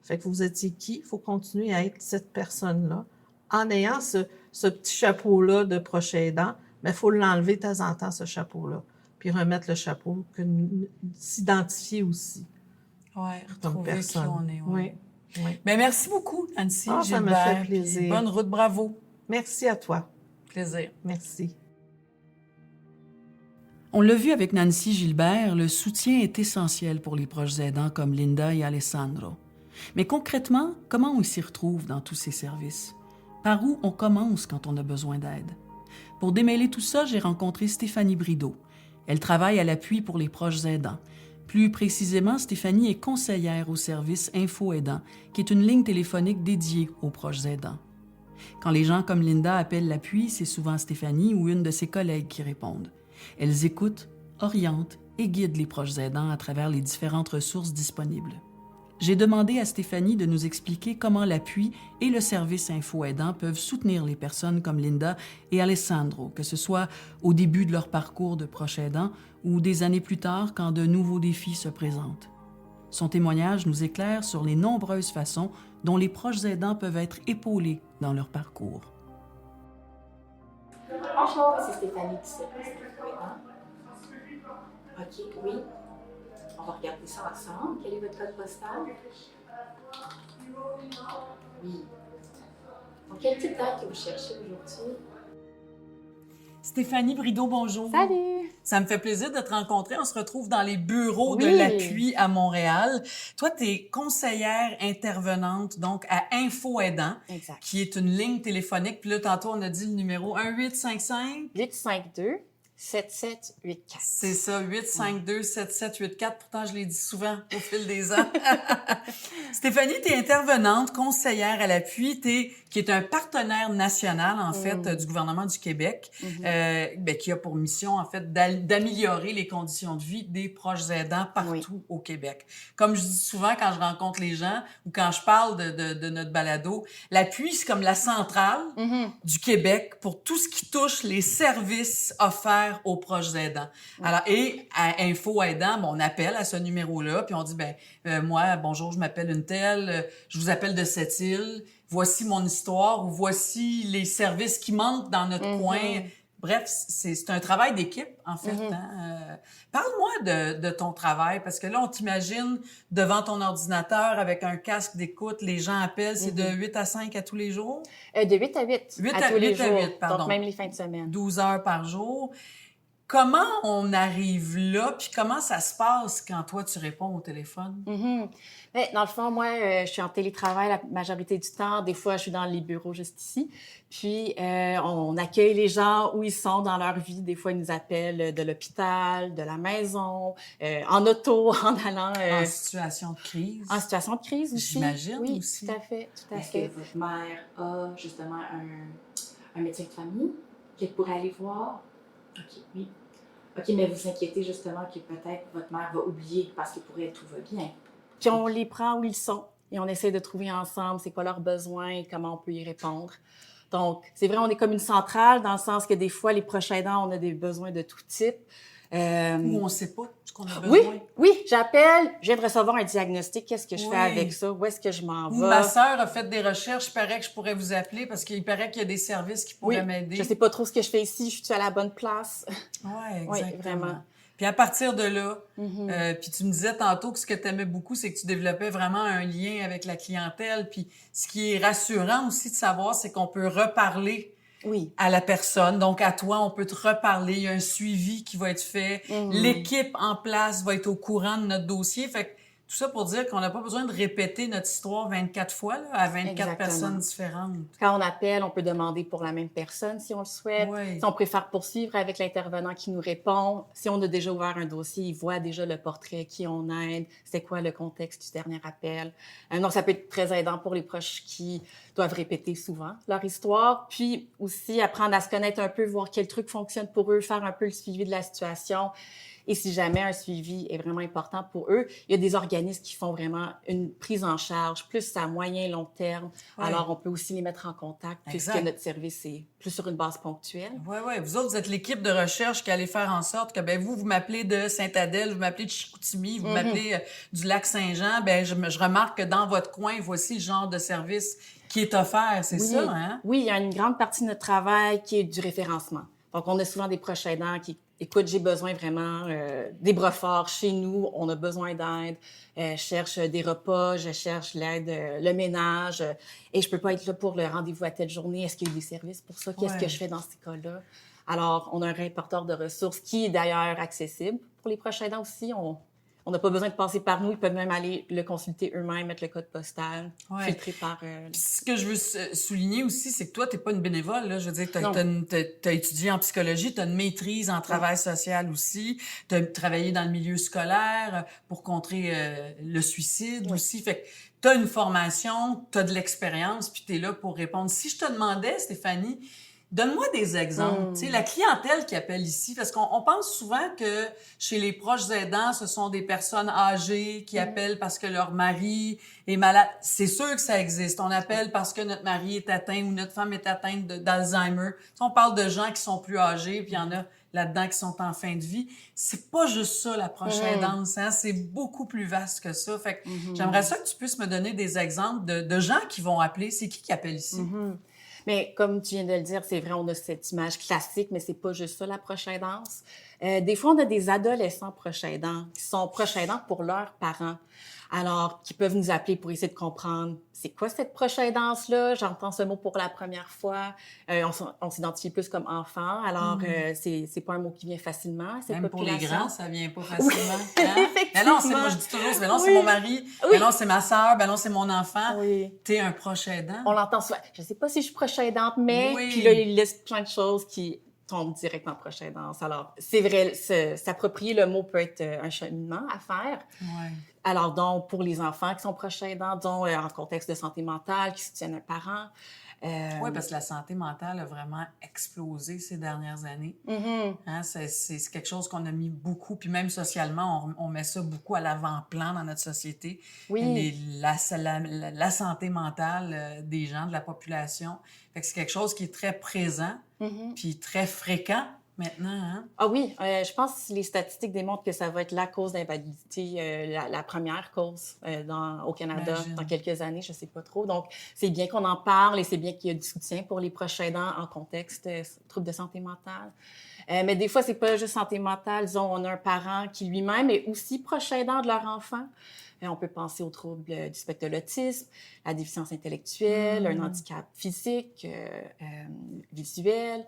Fait que vous étiez qui? Il faut continuer à être cette personne-là. En ayant ce petit chapeau-là de proche aidant, mais il faut l'enlever de temps en temps, ce chapeau-là. Puis remettre le chapeau, s'identifier aussi Ouais, comme retrouver qui personne. on est. Oui. Oui. Ben, merci beaucoup, Nancy, Ah, ça me Gilbert, fait puis plaisir. bonne route, bravo. Merci à toi. Plaisir. Merci. On l'a vu avec Nancy Gilbert, le soutien est essentiel pour les proches aidants comme Linda et Alessandro. Mais concrètement, comment on s'y retrouve dans tous ces services? Par où on commence quand on a besoin d'aide? Pour démêler tout ça, j'ai rencontré Stéphanie Brideau. Elle travaille à l'appui pour les proches aidants. Plus précisément, Stéphanie est conseillère au service Info Aidant, qui est une ligne téléphonique dédiée aux proches aidants. Quand les gens comme Linda appellent l'appui, c'est souvent Stéphanie ou une de ses collègues qui répondent. Elles écoutent, orientent et guident les proches aidants à travers les différentes ressources disponibles. J'ai demandé à Stéphanie de nous expliquer comment l'appui et le service Info Aidant peuvent soutenir les personnes comme Linda et Alessandro, que ce soit au début de leur parcours de proche aidant ou des années plus tard quand de nouveaux défis se présentent. Son témoignage nous éclaire sur les nombreuses façons dont les proches aidants peuvent être épaulés dans leur parcours. Bonjour, c'est Stéphanie Tissot. OK, oui. On va regarder ça ensemble. Quel est votre code postal? Oui. Donc, quel type d'aide que vous cherchez aujourd'hui? Stéphanie Brideau, bonjour. Salut! Ça me fait plaisir de te rencontrer. On se retrouve dans les bureaux de Oui. l'appui à Montréal. Toi, tu es conseillère intervenante donc à Info Aidant, Exact. qui est une ligne téléphonique. Puis là, tantôt, on a dit le numéro 1855. 852-7784. C'est ça, 852-7784. Pourtant, je l'ai dit souvent au fil des ans. Stéphanie, tu es intervenante, conseillère à l'appui, qui est un partenaire national, en fait, du gouvernement du Québec, qui a pour mission, en fait, d'améliorer les conditions de vie des proches aidants partout au Québec. Comme je dis souvent quand je rencontre les gens ou quand je parle de notre balado, l'appui, c'est comme la centrale du Québec pour tout ce qui touche les services offerts aux proches aidants. Alors, et à Info Aidant, on appelle à ce numéro-là, puis on dit, moi, bonjour, je m'appelle une telle, je vous appelle de cette île, voici mon histoire, ou voici les services qui manquent dans notre coin. Bref, c'est un travail d'équipe, en fait. Hein? Parle-moi de ton travail, parce que là, on t'imagine devant ton ordinateur avec un casque d'écoute, les gens appellent, c'est de 8 à 5 à tous les jours? De 8 à 8. 8 à tous les jours. 8, pardon. Donc, même les fins de semaine. 12 heures par jour. comment on arrive là, puis comment ça se passe quand toi, tu réponds au téléphone? Ben, dans le fond, moi, je suis en télétravail la majorité du temps. Des fois, je suis dans les bureaux juste ici. Puis, on accueille les gens où ils sont dans leur vie. Des fois, ils nous appellent de l'hôpital, de la maison, en auto, en allant... En situation de crise? En situation de crise aussi. J'imagine oui, aussi. tout à fait, tout à Est-ce fait. que votre mère a justement un médecin de famille qu'elle pourrait aller voir? OK, oui. OK, mais vous inquiétez justement que peut-être votre mère va oublier parce que pour elle, tout va bien. Puis on les prend où ils sont et on essaie de trouver ensemble c'est quoi leurs besoins et comment on peut y répondre. Donc, c'est vrai, on est comme une centrale dans le sens que des fois, les proches aidants, on a des besoins de tout type. Ou on ne sait pas ce qu'on a Oui, besoin. oui, j'appelle, je viens de recevoir un diagnostic, qu'est-ce que je Oui. fais avec ça? Où est-ce que je m'en Ou vais? ma sœur a fait des recherches, il paraît que je pourrais vous appeler parce qu'il paraît qu'il y a des services qui pourraient Oui, m'aider. je sais pas trop ce que je fais ici, je suis à la bonne place. Oui, Oui, exactement. vraiment. Puis à partir de là, puis tu me disais tantôt que ce que tu aimais beaucoup, c'est que tu développais vraiment un lien avec la clientèle. Puis ce qui est rassurant aussi de savoir, c'est qu'on peut reparler Oui. à la personne. Donc, à toi, on peut te reparler. Il y a un suivi qui va être fait. L'équipe en place va être au courant de notre dossier. Fait que tout ça pour dire qu'on n'a pas besoin de répéter notre histoire 24 fois là, à 24 Exactement. personnes différentes. Quand on appelle, on peut demander pour la même personne si on le souhaite. Oui. Si on préfère poursuivre avec l'intervenant qui nous répond, si on a déjà ouvert un dossier, il voit déjà le portrait, qui on aide, c'est quoi le contexte du dernier appel. Donc, ça peut être très aidant pour les proches qui doivent répéter souvent leur histoire. Puis aussi, apprendre à se connaître un peu, voir quel truc fonctionne pour eux, faire un peu le suivi de la situation. Et si jamais un suivi est vraiment important pour eux, il y a des organismes qui font vraiment une prise en charge, plus à moyen long terme. Ouais. Alors, on peut aussi les mettre en contact, Exact. puisque notre service est plus sur une base ponctuelle. Oui, oui. Vous autres, vous êtes l'équipe de recherche qui allez faire en sorte que, ben vous m'appelez de Sainte-Adèle, vous m'appelez de Chicoutimi, vous m'appelez du Lac-Saint-Jean. Ben je remarque que dans votre coin, voici le genre de service qui est offert. C'est Oui. ça, hein? Oui, il y a une grande partie de notre travail qui est du référencement. Donc, on a souvent des proches aidants qui écoute, j'ai besoin vraiment des bras forts chez nous, on a besoin d'aide, je cherche des repas, je cherche l'aide, le ménage, et je peux pas être là pour le rendez-vous à telle journée. Est-ce qu'il y a des services pour ça? Qu'est-ce que je fais dans ces cas-là? Alors, on a un répertoire de ressources qui est d'ailleurs accessible pour les proches aidants aussi. On n'a pas besoin de passer par nous. Ils peuvent même aller le consulter eux-mêmes, mettre le code postal, filtré par... Ce que je veux souligner aussi, c'est que toi, t'es pas une bénévole, là. Je veux dire, t'as étudié en psychologie, t'as une maîtrise en travail social aussi, t'as travaillé dans le milieu scolaire pour contrer le suicide aussi. Fait que t'as une formation, t'as de l'expérience, puis t'es là pour répondre. Si je te demandais, Stéphanie, donne-moi des exemples. Tu sais, la clientèle qui appelle ici, parce qu'on pense souvent que chez les proches aidants, ce sont des personnes âgées qui appellent parce que leur mari est malade. C'est sûr que ça existe. On appelle parce que notre mari est atteint ou notre femme est atteinte d'Alzheimer. Tu sais, on parle de gens qui sont plus âgés, puis il y en a là-dedans qui sont en fin de vie. C'est pas juste ça, la proche aidance, hein? C'est beaucoup plus vaste que ça. Fait que j'aimerais ça que tu puisses me donner des exemples de gens qui vont appeler. C'est qui appelle ici? Mais comme tu viens de le dire, c'est vrai, on a cette image classique, mais c'est pas juste ça, la proche aidance. Des fois, on a des adolescents proches aidants qui sont proches aidants pour leurs parents. Alors, qui peuvent nous appeler pour essayer de comprendre c'est quoi cette proche aidance-là. J'entends ce mot pour la première fois. On s'identifie plus comme enfant. Alors, c'est pas un mot qui vient facilement. Même pour les grands, ça vient pas facilement. Oui, hein? effectivement. Ben non, moi je dis toujours, ben non, c'est mon mari, ben non, c'est ma sœur, ben non, c'est mon enfant. Oui. T'es un proche aidant. On l'entend souvent. Je sais pas si je suis proche aidante, mais... Oui. Puis là, il liste plein de choses qui tombent directement proche aidance. Alors, c'est vrai, s'approprier le mot peut être un cheminement à faire. Ouais. Alors, donc, pour les enfants qui sont proches aidants, donc en contexte de santé mentale, qui soutiennent un parent. Oui, parce que la santé mentale a vraiment explosé ces dernières années. Hein, c'est quelque chose qu'on a mis beaucoup, puis même socialement, on met ça beaucoup à l'avant-plan dans notre société. Oui. La santé mentale des gens, de la population. Fait que c'est quelque chose qui est très présent, puis très fréquent maintenant. Hein? Ah oui, je pense que les statistiques démontrent que ça va être la cause d'invalidité, la première cause au Canada dans quelques années, je sais pas trop. Donc, c'est bien qu'on en parle et c'est bien qu'il y ait du soutien pour les proches aidants en contexte troubles de santé mentale. Mais des fois, c'est pas juste santé mentale. Disons, on a un parent qui lui-même est aussi proche aidant de leur enfant. On peut penser aux troubles du spectre de l'autisme, la déficience intellectuelle, un handicap physique, visuel.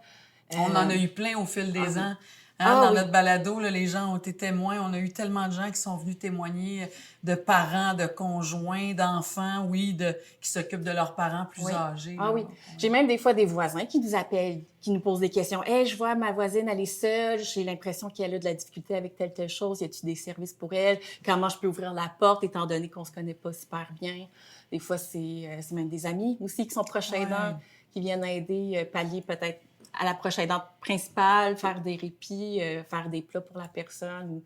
On en a eu plein au fil des ans. Dans oui. notre balado, là, les gens ont été témoins. On a eu tellement de gens qui sont venus témoigner de parents, de conjoints, d'enfants, qui s'occupent de leurs parents plus Oui. âgés. Ah là. oui. J'ai même des fois des voisins qui nous appellent, qui nous posent des questions. Hey, je vois ma voisine, elle est seule. J'ai l'impression qu'elle a de la difficulté avec telle chose. Y a-t-il des services pour elle? Comment je peux ouvrir la porte, étant donné qu'on se connaît pas super bien? Des fois, c'est même des amis aussi qui sont proches aidants, qui viennent aider, pallier peut-être à la proche aidante principale, faire des répits, faire des plats pour la personne ou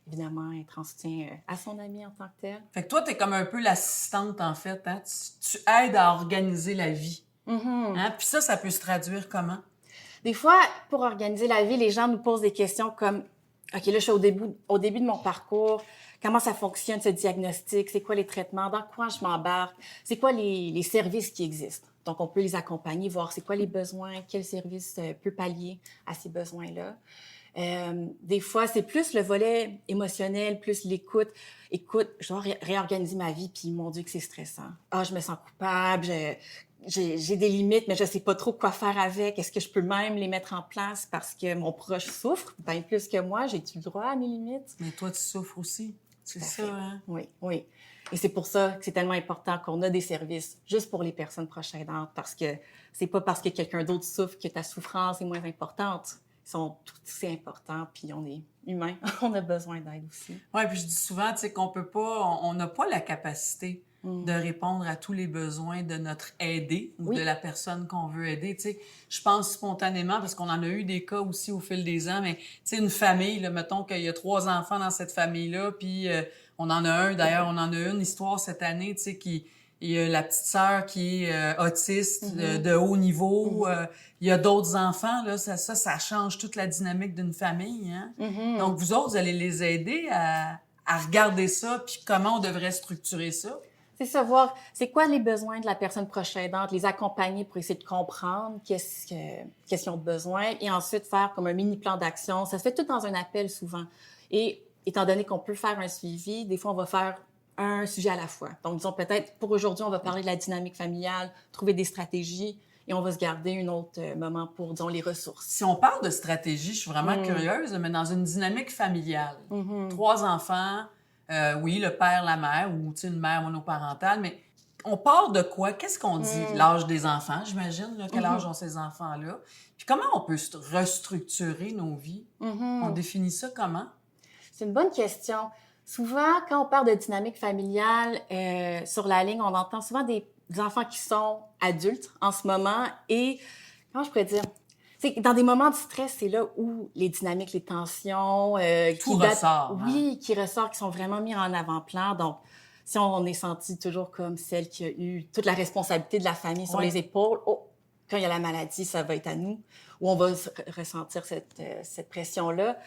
évidemment être en soutien à son ami en tant que tel. Fait que toi, t'es comme un peu l'assistante, en fait. Hein? Tu aides à organiser la vie. Hein? Puis ça peut se traduire comment? Des fois, pour organiser la vie, les gens nous posent des questions comme « OK, là, je suis au début de mon parcours. Comment ça fonctionne, ce diagnostic? C'est quoi les traitements? Dans quoi je m'embarque? C'est quoi les services qui existent? » Donc, on peut les accompagner, voir c'est quoi les besoins, quel service peut pallier à ces besoins-là. Des fois, c'est plus le volet émotionnel, plus l'écoute. Écoute, je dois réorganiser ma vie, puis mon Dieu que c'est stressant. Ah, je me sens coupable, j'ai des limites, mais je sais pas trop quoi faire avec. Est-ce que je peux même les mettre en place parce que mon proche souffre bien plus que moi? J'ai-tu le droit à mes limites? Mais toi, tu souffres aussi. C'est ça, hein? Oui, oui. Et c'est pour ça que c'est tellement important qu'on a des services juste pour les personnes proches aidantes, parce que c'est pas parce que quelqu'un d'autre souffre que ta souffrance est moins importante. Ils sont tous aussi importants, puis on est humains, on a besoin d'aide aussi. Oui, puis je dis souvent, tu sais, qu'on peut pas, on n'a pas la capacité de répondre à tous les besoins de notre aidé ou de la personne qu'on veut aider. Tu sais, je pense spontanément, parce qu'on en a eu des cas aussi au fil des ans, mais tu sais, une famille, là, mettons qu'il y a 3 enfants dans cette famille-là, puis on en a un, d'ailleurs, on en a une histoire cette année, tu sais, il y a la petite sœur qui est autiste de haut niveau. Il y a d'autres enfants, là, ça change toute la dynamique d'une famille. Hein? Donc, vous autres, vous allez les aider à regarder ça, puis comment on devrait structurer ça. C'est savoir, c'est quoi les besoins de la personne proche aidante, les accompagner pour essayer de comprendre qu'est-ce qu'ils ont besoin, et ensuite faire comme un mini plan d'action. Ça se fait tout dans un appel souvent. Et étant donné qu'on peut faire un suivi, des fois, on va faire un sujet à la fois. Donc, disons peut-être, pour aujourd'hui, on va parler de la dynamique familiale, trouver des stratégies, et on va se garder un autre moment pour, disons, les ressources. Si on parle de stratégie, je suis vraiment curieuse, mais dans une dynamique familiale, 3 enfants, oui, le père, la mère, ou une mère monoparentale, mais on part de quoi? Qu'est-ce qu'on dit? L'âge des enfants, j'imagine, là, quel âge ont ces enfants-là? Puis comment on peut restructurer nos vies? On définit ça comment? C'est une bonne question. Souvent, quand on parle de dynamique familiale, sur la ligne, on entend souvent des enfants qui sont adultes en ce moment et, comment je pourrais dire, c'est dans des moments de stress, c'est là où les dynamiques, les tensions, Tout ressort. Oui, qui ressortent, qui sont vraiment mis en avant-plan. Donc, si on est senti toujours comme celle qui a eu toute la responsabilité de la famille sur les épaules, quand il y a la maladie, ça va être à nous, où on va ressentir cette pression-là.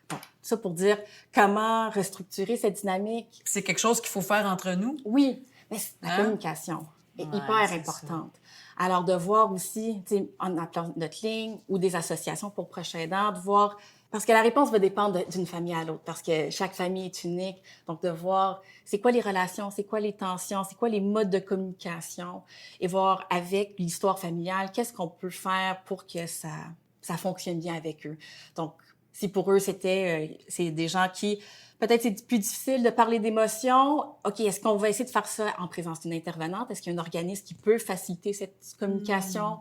Bon, ça pour dire comment restructurer cette dynamique. C'est quelque chose qu'il faut faire entre nous? Oui, mais la communication est hyper importante. Alors, de voir aussi, tu sais, en appelant notre ligne ou des associations pour proches aidants, de voir, parce que la réponse va dépendre d'une famille à l'autre, parce que chaque famille est unique. Donc, de voir c'est quoi les relations, c'est quoi les tensions, c'est quoi les modes de communication, et voir avec l'histoire familiale, qu'est-ce qu'on peut faire pour que ça fonctionne bien avec eux. Donc, si pour eux, c'est des gens qui, peut-être c'est plus difficile de parler d'émotions, OK, est-ce qu'on va essayer de faire ça en présence d'une intervenante? Est-ce qu'il y a un organisme qui peut faciliter cette communication?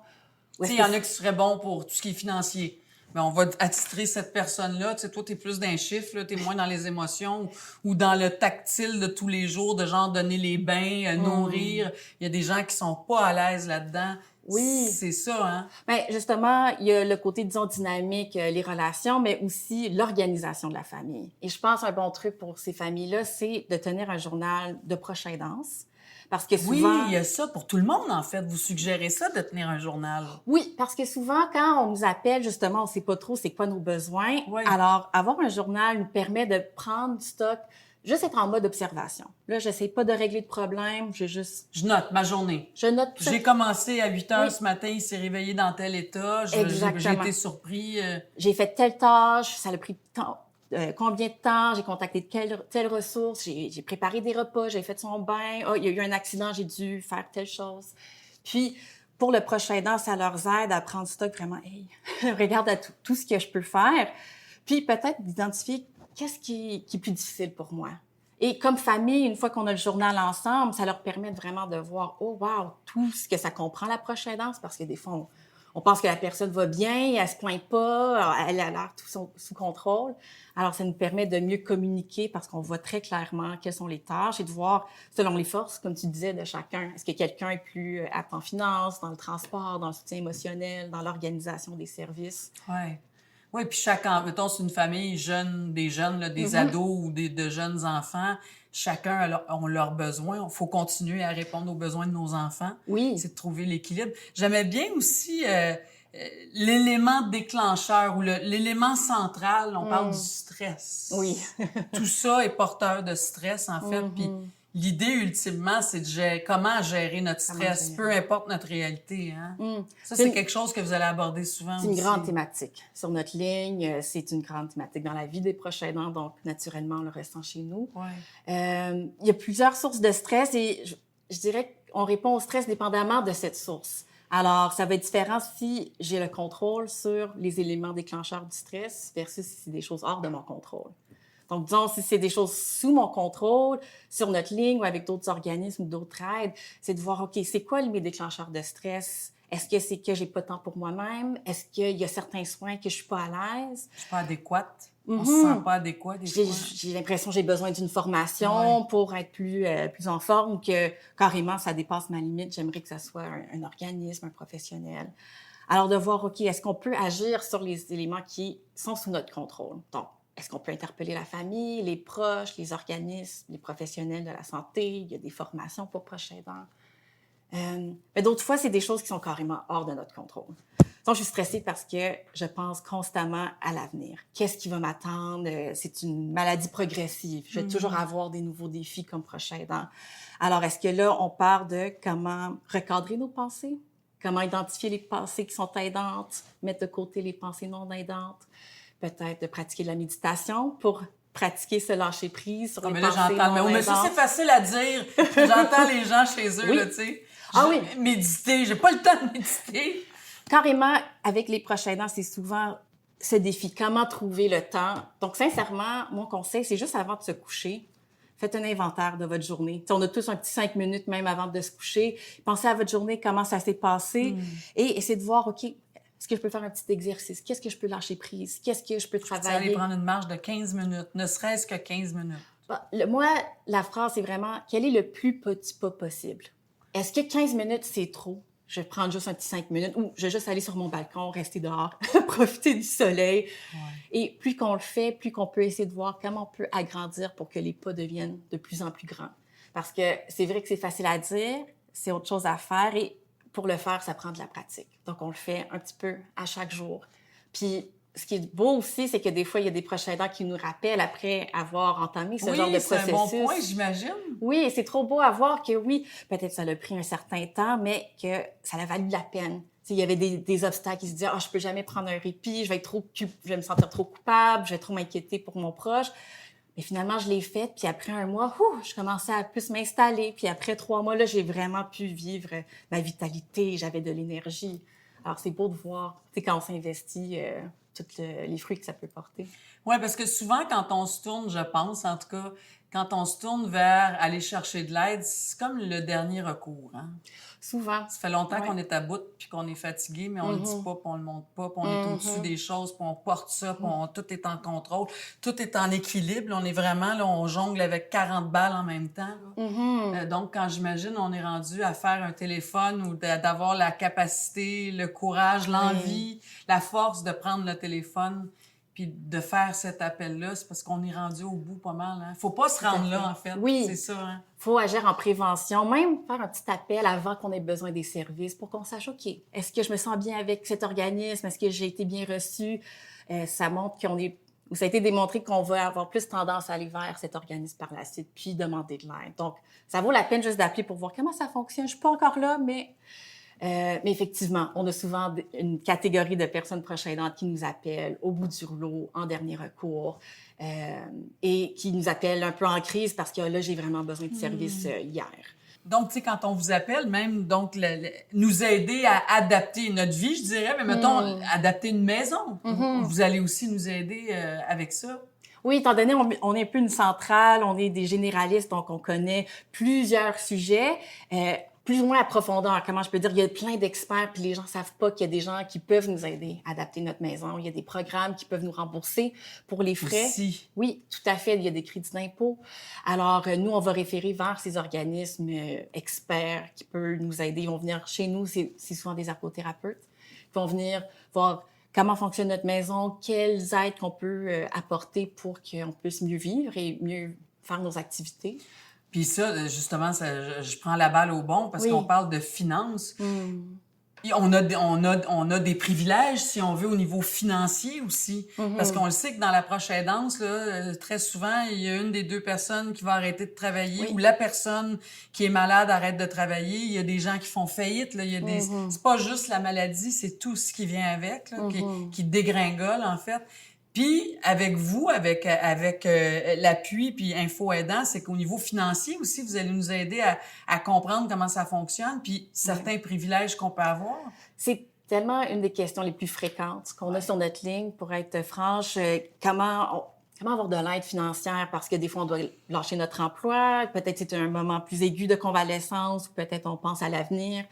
Tu sais, il y en a qui seraient bons pour tout ce qui est financier. Mais on va attitrer cette personne-là. Tu sais, toi, t'es plus dans les chiffres, t'es moins dans les émotions ou dans le tactile de tous les jours, de genre donner les bains, nourrir. Il y a des gens qui sont pas à l'aise là-dedans. Oui. C'est ça, hein? Bien, justement, il y a le côté, disons, dynamique, les relations, mais aussi l'organisation de la famille. Et je pense un bon truc pour ces familles-là, c'est de tenir un journal de proche aidance. Parce que souvent... Oui, il y a ça pour tout le monde, en fait. Vous suggérez ça, de tenir un journal. Oui, parce que souvent, quand on nous appelle, justement, on sait pas trop c'est quoi nos besoins. Oui. Alors, avoir un journal nous permet de prendre du stock, juste être en mode observation. Là, j'essaie pas de régler de problème, Je note ma journée. Je note tout ça. J'ai commencé à 8 heures ce matin, il s'est réveillé dans tel état. J'ai été surpris. J'ai fait telle tâche, ça a pris combien de temps, j'ai contacté telle ressource, j'ai préparé des repas, j'ai fait son bain, il y a eu un accident, j'ai dû faire telle chose. Puis, pour le proche aidant, ça leur aide à prendre stock vraiment, hey, regarde à tout ce que je peux faire. Puis peut-être d'identifier qu'est-ce qui est plus difficile pour moi. Et comme famille, une fois qu'on a le journal ensemble, ça leur permet vraiment de voir, oh wow, tout ce que ça comprend la proche aidance, parce que des fois, on pense que la personne va bien, elle se plaint pas, elle a l'air tout sous contrôle. Alors, ça nous permet de mieux communiquer parce qu'on voit très clairement quelles sont les tâches et de voir, selon les forces, comme tu disais, de chacun. Est-ce que quelqu'un est plus apte en finance, dans le transport, dans le soutien émotionnel, dans l'organisation des services? Ouais. Oui, puis mettons, c'est une famille jeune, des jeunes, là, des ados ou de jeunes enfants. Chacun a leurs besoins. Il faut continuer à répondre aux besoins de nos enfants. Oui. C'est de trouver l'équilibre. J'aimais bien aussi l'élément déclencheur ou l'élément central. On parle du stress. Oui. Tout ça est porteur de stress, en fait. Puis l'idée, ultimement, c'est de comment gérer notre stress, peu importe notre réalité. Hein? Ça, c'est quelque chose que vous allez aborder souvent aussi. C'est une grande thématique. Sur notre ligne, c'est une grande thématique dans la vie des proches aidants, donc naturellement, en le restant chez nous. Ouais. Il y a plusieurs sources de stress et je dirais qu'on répond au stress dépendamment de cette source. Alors, ça va être différent si j'ai le contrôle sur les éléments déclencheurs du stress versus si c'est des choses hors de mon contrôle. Donc, disons, si c'est des choses sous mon contrôle, sur notre ligne ou avec d'autres organismes ou d'autres aides, c'est de voir, OK, c'est quoi mes déclencheurs de stress? Est-ce que c'est que j'ai pas de temps pour moi-même? Est-ce qu'il y a certains soins que je suis pas à l'aise? Je suis pas adéquate. On se sent pas adéquat des fois. J'ai l'impression que j'ai besoin d'une formation pour être plus en forme ou que carrément ça dépasse ma limite. J'aimerais que ça soit un organisme, un professionnel. Alors de voir, OK, est-ce qu'on peut agir sur les éléments qui sont sous notre contrôle? Donc, est-ce qu'on peut interpeller la famille, les proches, les organismes, les professionnels de la santé? Il y a des formations pour proches aidants. Mais d'autres fois, c'est des choses qui sont carrément hors de notre contrôle. Donc, je suis stressée parce que je pense constamment à l'avenir. Qu'est-ce qui va m'attendre? C'est une maladie progressive. Je vais toujours avoir des nouveaux défis comme proche aidant. Alors, est-ce que là, on part de comment recadrer nos pensées? Comment identifier les pensées qui sont aidantes? Mettre de côté les pensées non aidantes? Peut-être de pratiquer de la méditation pour pratiquer ce lâcher-prise sur les pensées non aidantes. Mais ça, c'est facile à dire. J'entends les gens chez eux, là, tu sais. Oui. Méditer, j'ai pas le temps de méditer. Carrément, avec les proches aidants, c'est souvent ce défi. Comment trouver le temps? Donc, sincèrement, mon conseil, c'est juste avant de se coucher, faites un inventaire de votre journée. T'sais, on a tous un petit 5 minutes même avant de se coucher. Pensez à votre journée, comment ça s'est passé et essayez de voir, OK, est-ce que je peux faire un petit exercice? Qu'est-ce que je peux lâcher prise? Qu'est-ce que je peux travailler? Aller prendre une marche de 15 minutes, ne serait-ce que 15 minutes. Moi, la phrase, c'est vraiment, quel est le plus petit pas possible? Est-ce que 15 minutes, c'est trop? Je vais prendre juste un petit 5 minutes ou je vais juste aller sur mon balcon, rester dehors, profiter du soleil. Ouais. Et plus qu'on le fait, plus qu'on peut essayer de voir comment on peut agrandir pour que les pas deviennent de plus en plus grands. Parce que c'est vrai que c'est facile à dire, c'est autre chose à faire et pour le faire, ça prend de la pratique. Donc, on le fait un petit peu à chaque jour. Puis, ce qui est beau aussi, c'est que des fois, il y a des proches aidants qui nous rappellent après avoir entamé ce genre de processus. Oui, c'est un bon point, j'imagine. Oui, c'est trop beau à voir que oui, peut-être ça a pris un certain temps, mais que ça a valu la peine. T'sais, il y avait des obstacles qui se disaient « Ah, je peux jamais prendre un répit, je vais me sentir trop coupable, je vais trop m'inquiéter pour mon proche. » Mais finalement, je l'ai fait, puis après un mois, je commençais à plus m'installer. Puis après 3 mois, là, j'ai vraiment pu vivre ma vitalité, j'avais de l'énergie. Alors, c'est beau de voir, tu sais, quand on s'investit, tous les fruits que ça peut porter. Oui, parce que souvent, quand on se tourne, je pense, en tout cas, quand on se tourne vers aller chercher de l'aide, c'est comme le dernier recours. Hein? Souvent. Ça fait longtemps qu'on est à bout puis qu'on est fatigué, mais on le dit pas, puis on le montre pas, puis on est au-dessus des choses, puis on porte ça, puis tout est en contrôle, tout est en équilibre. On est vraiment, là, on jongle avec 40 balles en même temps. Donc, quand j'imagine, on est rendu à faire un téléphone ou d'avoir la capacité, le courage, l'envie, la force de prendre le téléphone puis de faire cet appel-là, c'est parce qu'on est rendu au bout pas mal. Hein? Faut pas se rendre là, en fait. Oui. C'est ça. Hein? Faut agir en prévention, même faire un petit appel avant qu'on ait besoin des services pour qu'on sache, OK, est-ce que je me sens bien avec cet organisme? Est-ce que j'ai été bien reçue? Ça montre ça a été démontré qu'on va avoir plus tendance à aller vers cet organisme par la suite, puis demander de l'aide. Donc, ça vaut la peine juste d'appeler pour voir comment ça fonctionne. Je suis pas encore là, mais effectivement, on a souvent une catégorie de personnes proches aidantes qui nous appellent au bout du rouleau, en dernier recours, et qui nous appellent un peu en crise parce que là, j'ai vraiment besoin de services hier. Donc, tu sais, quand on vous appelle, même donc nous aider à adapter notre vie, je dirais, mais mettons, adapter une maison. Vous allez aussi nous aider avec ça. Oui, étant donné on est un peu une centrale, on est des généralistes, donc on connaît plusieurs sujets, plus ou moins à profondeur. Comment je peux dire, il y a plein d'experts, puis les gens savent pas qu'il y a des gens qui peuvent nous aider à adapter notre maison. Il y a des programmes qui peuvent nous rembourser pour les frais. Aussi. Oui, tout à fait. Il y a des crédits d'impôt. Alors, nous, on va référer vers ces organismes experts qui peuvent nous aider. Ils vont venir chez nous, c'est souvent des ergothérapeutes. Ils vont venir voir comment fonctionne notre maison, quelles aides qu'on peut apporter pour qu'on puisse mieux vivre et mieux faire nos activités. Puis ça, justement, je prends la balle au bon parce qu'on parle de finances. Et on a des privilèges, si on veut, au niveau financier aussi. Parce qu'on le sait que dans l'approche aidance, là, très souvent, il y a une des deux personnes qui va arrêter de travailler ou la personne qui est malade arrête de travailler. Il y a des gens qui font faillite. Là. Il y a des... C'est pas juste la maladie, c'est tout ce qui vient avec, là, qui dégringole, en fait. Puis, avec vous, avec l'appui puis Info Aidant, c'est qu'au niveau financier aussi, vous allez nous aider à comprendre comment ça fonctionne puis certains privilèges qu'on peut avoir. C'est tellement une des questions les plus fréquentes qu'on a sur notre ligne, pour être franche. Comment avoir de l'aide financière? Parce que des fois, on doit lâcher notre emploi. Peut-être c'est un moment plus aigu de convalescence. Peut-être on pense à l'avenir.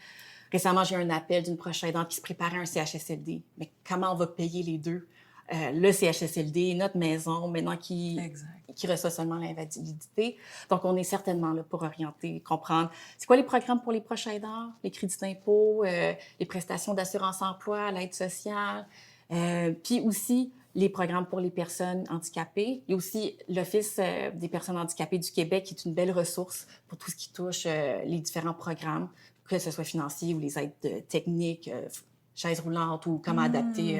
Récemment, j'ai eu un appel d'une proche aidante qui se préparait à un CHSLD. Mais comment on va payer les deux? Le CHSLD, notre maison, maintenant qui reçoit seulement l'invalidité. Donc, on est certainement là pour orienter, comprendre c'est quoi les programmes pour les proches aidants, les crédits d'impôt, les prestations d'assurance-emploi, l'aide sociale, puis aussi les programmes pour les personnes handicapées. Il y a aussi l'Office des personnes handicapées du Québec qui est une belle ressource pour tout ce qui touche les différents programmes, que ce soit financiers ou les aides techniques, chaises roulantes ou comment adapter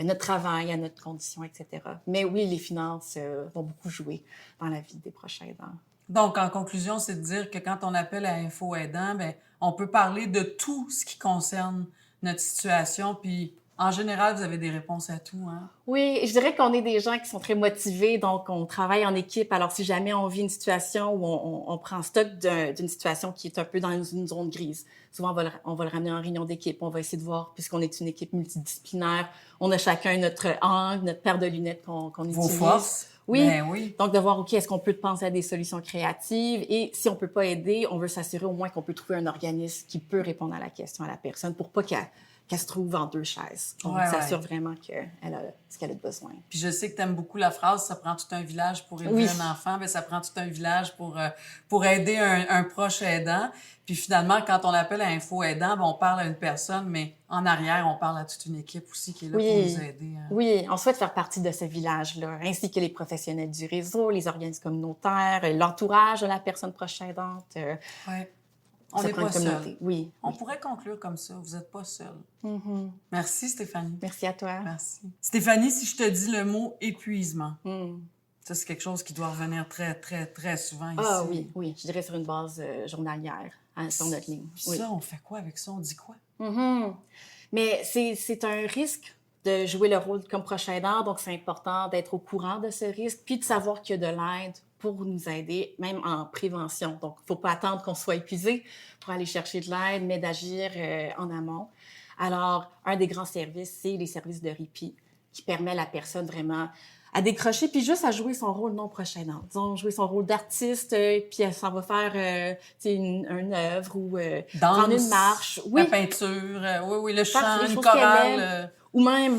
notre travail à notre condition, etc. Mais oui, les finances vont beaucoup jouer dans la vie des proches aidants. Donc, en conclusion, c'est de dire que quand on appelle à Info Aidant, ben, on peut parler de tout ce qui concerne notre situation, puis en général, vous avez des réponses à tout, hein? Oui, je dirais qu'on est des gens qui sont très motivés, donc on travaille en équipe. Alors, si jamais on vit une situation où on prend stock d'une situation qui est un peu dans une zone grise, souvent on va le ramener en réunion d'équipe. On va essayer de voir, puisqu'on est une équipe multidisciplinaire, on a chacun notre angle, notre paire de lunettes qu'on utilise. Vos forces. Oui. Ben oui. Donc, de voir, OK, est-ce qu'on peut penser à des solutions créatives? Et si on peut pas aider, on veut s'assurer au moins qu'on peut trouver un organisme qui peut répondre à la question à la personne pour pas qu'elle se trouve en deux chaises. On s'assure vraiment qu'elle a ce qu'elle a besoin. Puis je sais que tu aimes beaucoup la phrase « ça prend tout un village pour élever un enfant ». Bien, ça prend tout un village pour aider un proche aidant. Puis finalement, quand on appelle à Info Aidant, ben, on parle à une personne, mais en arrière, on parle à toute une équipe aussi qui est là pour nous aider. Hein. Oui, on souhaite faire partie de ce village-là, ainsi que les professionnels du réseau, les organismes communautaires, l'entourage de la personne proche aidante. On n'est pas seul. Oui. On pourrait conclure comme ça. Vous n'êtes pas seul. Merci, Stéphanie. Merci à toi. Merci. Stéphanie, si je te dis le mot épuisement, ça, c'est quelque chose qui doit revenir très, très, très souvent ici. Ah oui. Je dirais sur une base journalière, sur notre ligne. Puis ça, on fait quoi avec ça? On dit quoi? Mais c'est un risque de jouer le rôle comme proche aidant, donc c'est important d'être au courant de ce risque, puis de savoir qu'il y a de l'aide pour nous aider, même en prévention. Donc, il ne faut pas attendre qu'on soit épuisé pour aller chercher de l'aide, mais d'agir en amont. Alors, un des grands services, c'est les services de répit qui permet à la personne vraiment à décrocher, puis juste à jouer son rôle non proche aidant. Disons, jouer son rôle d'artiste, puis elle s'en va faire une œuvre ou prendre une marche. La peinture, le chant, une chorale. Ou même,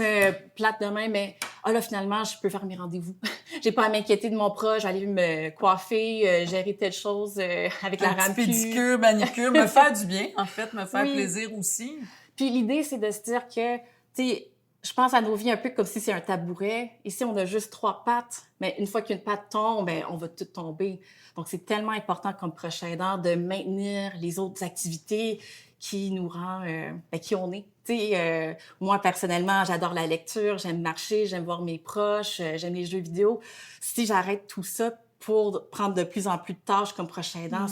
plate de même, mais là, finalement, je peux faire mes rendez-vous. J'ai pas à m'inquiéter de mon proche, aller me coiffer, gérer telle chose avec la rame. Pédicure, manicure, me faire du bien, en fait, me faire plaisir aussi. Puis l'idée, c'est de se dire que, tu sais, je pense à nos vies un peu comme si c'est un tabouret. Ici, on a juste 3 pattes, mais une fois qu'une patte tombe, ben, on va tout tomber. Donc, c'est tellement important comme proche aidant de maintenir les autres activités qui nous rend, qui on est. Moi, personnellement, j'adore la lecture, j'aime marcher, j'aime voir mes proches, j'aime les jeux vidéo. Si j'arrête tout ça pour prendre de plus en plus de tâches comme proche aidant,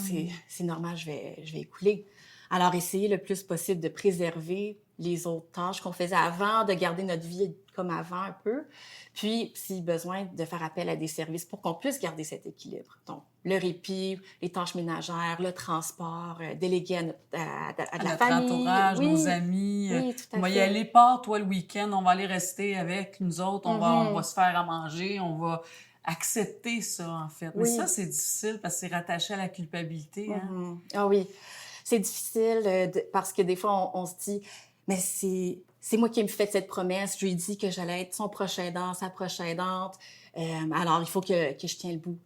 c'est normal, je vais écouler. Alors, essayer le plus possible de préserver les autres tâches qu'on faisait avant, de garder notre vie comme avant un peu, puis, si besoin, de faire appel à des services pour qu'on puisse garder cet équilibre. Donc, le répit, les tâches ménagères, le transport, déléguer à, de la Notre famille. entourage, Oui, nos amis. oui, tout On à va y fait. aller, pars, toi, le week-end, on va aller rester avec nous autres, on va se faire à manger, on va accepter ça, en fait. Mais Oui. ça, c'est difficile parce que c'est rattaché à la culpabilité. Hein? Mhm. Ah oui, c'est difficile parce que des fois, on se dit, mais c'est moi qui ai fait cette promesse. Je lui ai dit que j'allais être son prochain aidant, sa prochaine aidante. Alors, il faut que je tienne le bout.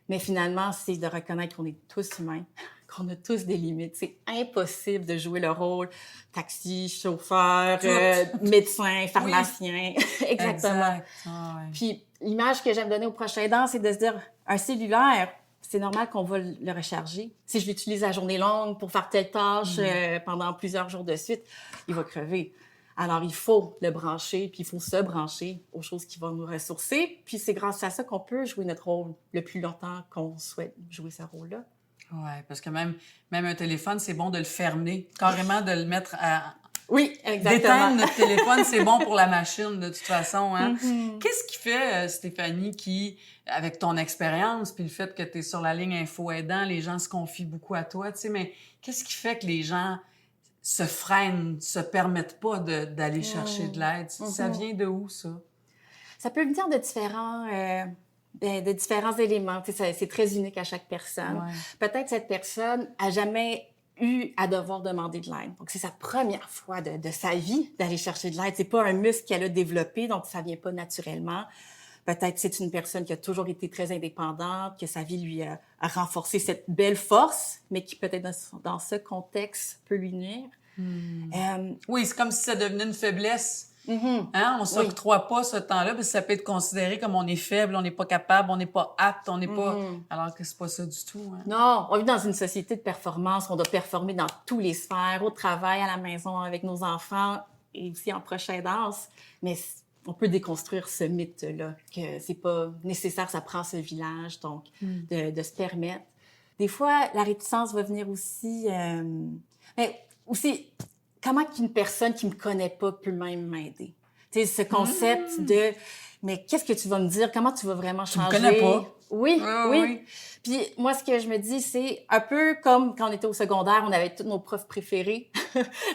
Mais finalement, c'est de reconnaître qu'on est tous humains, qu'on a tous des limites. C'est impossible de jouer le rôle taxi, chauffeur, médecin, pharmacien. Exactement. Exact. Ah, ouais. Puis, l'image que j'aime donner au prochain aidant, c'est de se dire, un cellulaire, c'est normal qu'on va le recharger. Si je l'utilise à journée longue pour faire telle tâche pendant plusieurs jours de suite, il va crever. Alors, il faut le brancher, puis il faut se brancher aux choses qui vont nous ressourcer. Puis c'est grâce à ça qu'on peut jouer notre rôle le plus longtemps qu'on souhaite jouer ce rôle-là. Oui, parce que même un téléphone, c'est bon de le fermer, carrément de le mettre à... Oui, exactement. D'éteindre notre téléphone, c'est bon pour la machine, de toute façon. Hein? Qu'est-ce qui fait, Stéphanie, qui, avec ton expérience, puis le fait que tu es sur la ligne info-aidant, les gens se confient beaucoup à toi, tu sais, mais qu'est-ce qui fait que les gens se freinent, se permettent pas d'aller chercher de l'aide? Ça vient de où, ça? Ça peut venir de différents éléments. Tu sais, c'est très unique à chaque personne. Ouais. Peut-être cette personne a jamais eu à devoir demander de l'aide. Donc, c'est sa première fois de sa vie d'aller chercher de l'aide. C'est pas un muscle qu'elle a développé, donc ça vient pas naturellement. Peut-être c'est une personne qui a toujours été très indépendante, que sa vie lui a renforcé cette belle force, mais qui peut-être dans ce contexte peut lui nuire. Oui, c'est comme si ça devenait une faiblesse. Mm-hmm. Hein? On s'octroie pas ce temps-là, parce que ça peut être considéré comme on est faible, on n'est pas capable, on n'est pas apte, on n'est pas... Alors que c'est pas ça du tout. Hein? Non, on vit dans une société de performance, on doit performer dans tous les sphères, au travail, à la maison, avec nos enfants et aussi en prochaine danse. Mais on peut déconstruire ce mythe-là, que c'est pas nécessaire, ça prend ce village, donc de se permettre. Des fois, la réticence va venir aussi... mais aussi, comment qu'une personne qui me connaît pas peut même m'aider? Tu sais, ce concept de, mais qu'est-ce que tu vas me dire? Comment tu vas vraiment changer? Tu me connais pas. Oui, Oui. oui. Puis moi, ce que je me dis, c'est un peu comme quand on était au secondaire, on avait tous nos profs préférés.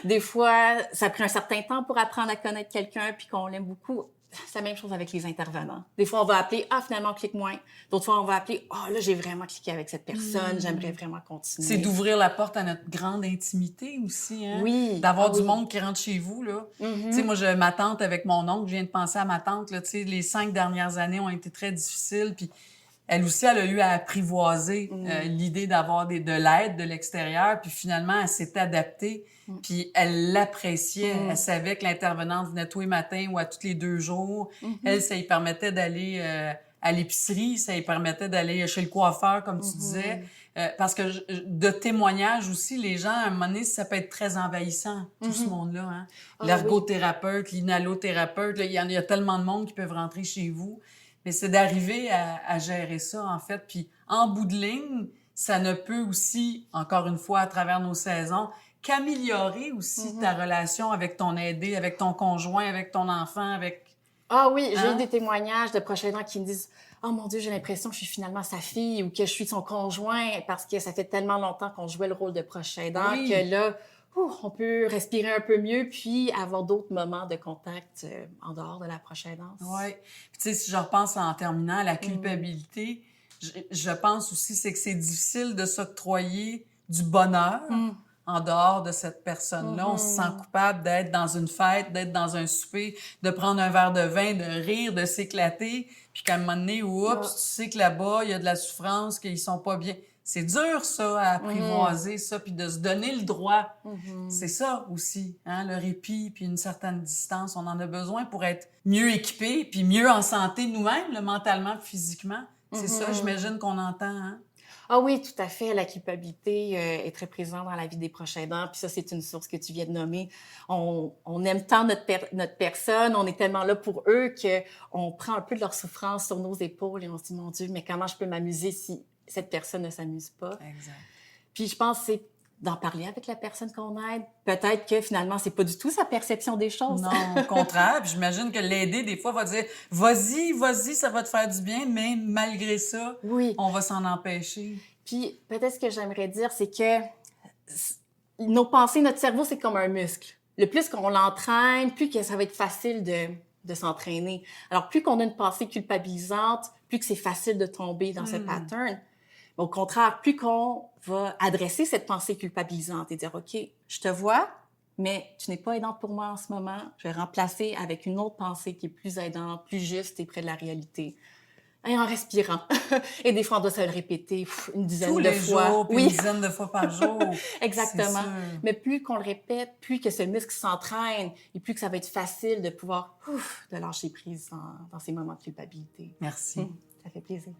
Des fois, ça a pris un certain temps pour apprendre à connaître quelqu'un puis qu'on l'aime beaucoup. C'est la même chose avec les intervenants. Des fois, on va appeler « Ah, finalement, on clique moins ». D'autres fois, on va appeler « Ah, là, j'ai vraiment cliqué avec cette personne, j'aimerais vraiment continuer ». C'est d'ouvrir la porte à notre grande intimité aussi, hein? Oui. D'avoir du monde qui rentre chez vous, là. Mm-hmm. Tu sais, moi, ma tante avec mon oncle, je viens de penser à ma tante, là, tu sais, les 5 dernières années ont été très difficiles, puis elle aussi, elle a eu à apprivoiser l'idée d'avoir de l'aide de l'extérieur, puis finalement, elle s'était adaptée, puis elle l'appréciait. Elle savait que l'intervenante venait tous les matins ou à tous les 2 jours. Elle, ça lui permettait d'aller à l'épicerie, ça lui permettait d'aller chez le coiffeur, comme tu disais. Parce que de témoignages aussi, les gens, à un moment donné, ça peut être très envahissant, tout ce monde-là. Hein? L'ergothérapeute, l'inhalothérapeute, il y a tellement de monde qui peuvent rentrer chez vous. Mais c'est d'arriver à gérer ça, en fait. Puis, en bout de ligne, ça ne peut aussi, encore une fois, à travers nos saisons, qu'améliorer aussi ta relation avec ton aidé, avec ton conjoint, avec ton enfant, avec... Ah oui, j'ai Hein? eu des témoignages de proches aidants qui me disent « Oh mon Dieu, j'ai l'impression que je suis finalement sa fille ou que je suis son conjoint parce que ça fait tellement longtemps qu'on jouait le rôle de proche aidant que là, on peut respirer un peu mieux puis avoir d'autres moments de contact en dehors de la proche aidance. » Oui. Puis, tu sais, si je repense en terminant à la culpabilité, je pense aussi c'est que c'est difficile de s'octroyer du bonheur en dehors de cette personne-là. On se sent coupable d'être dans une fête, d'être dans un souper, de prendre un verre de vin, de rire, de s'éclater, puis qu'à un moment donné, oups, tu sais que là-bas, il y a de la souffrance, qu'ils sont pas bien. C'est dur, ça, à apprivoiser ça, puis de se donner le droit. C'est ça aussi, hein, le répit, puis une certaine distance. On en a besoin pour être mieux équipés, puis mieux en santé nous-mêmes, là, mentalement, physiquement. C'est ça, j'imagine qu'on entend, hein? Ah oui, tout à fait. La culpabilité est très présente dans la vie des proches aidants. Puis ça, c'est une source que tu viens de nommer. On aime tant notre personne, on est tellement là pour eux qu'on prend un peu de leur souffrance sur nos épaules et on se dit, mon Dieu, mais comment je peux m'amuser si cette personne ne s'amuse pas? Exact. Puis je pense que c'est d'en parler avec la personne qu'on aide. Peut-être que finalement, c'est pas du tout sa perception des choses. Non, au contraire. Puis j'imagine que l'aider, des fois, va dire « Vas-y, ça va te faire du bien », mais malgré ça, Oui. on va s'en empêcher. Puis peut-être ce que j'aimerais dire, c'est que nos pensées, notre cerveau, c'est comme un muscle. Le plus qu'on l'entraîne, plus que ça va être facile de s'entraîner. Alors, plus qu'on a une pensée culpabilisante, plus que c'est facile de tomber dans ce pattern. Au contraire, plus qu'on va adresser cette pensée culpabilisante et dire « OK, je te vois, mais tu n'es pas aidante pour moi en ce moment. Je vais remplacer avec une autre pensée qui est plus aidante, plus juste et près de la réalité. » Et en respirant. Et des fois, on doit se le répéter une dizaine Tous de les fois. jours, puis une dizaine de fois par jour. Exactement. C'est sûr. Mais plus qu'on le répète, plus que ce muscle s'entraîne et plus que ça va être facile de pouvoir de lâcher prise dans ces moments de culpabilité. Merci. Ça fait plaisir.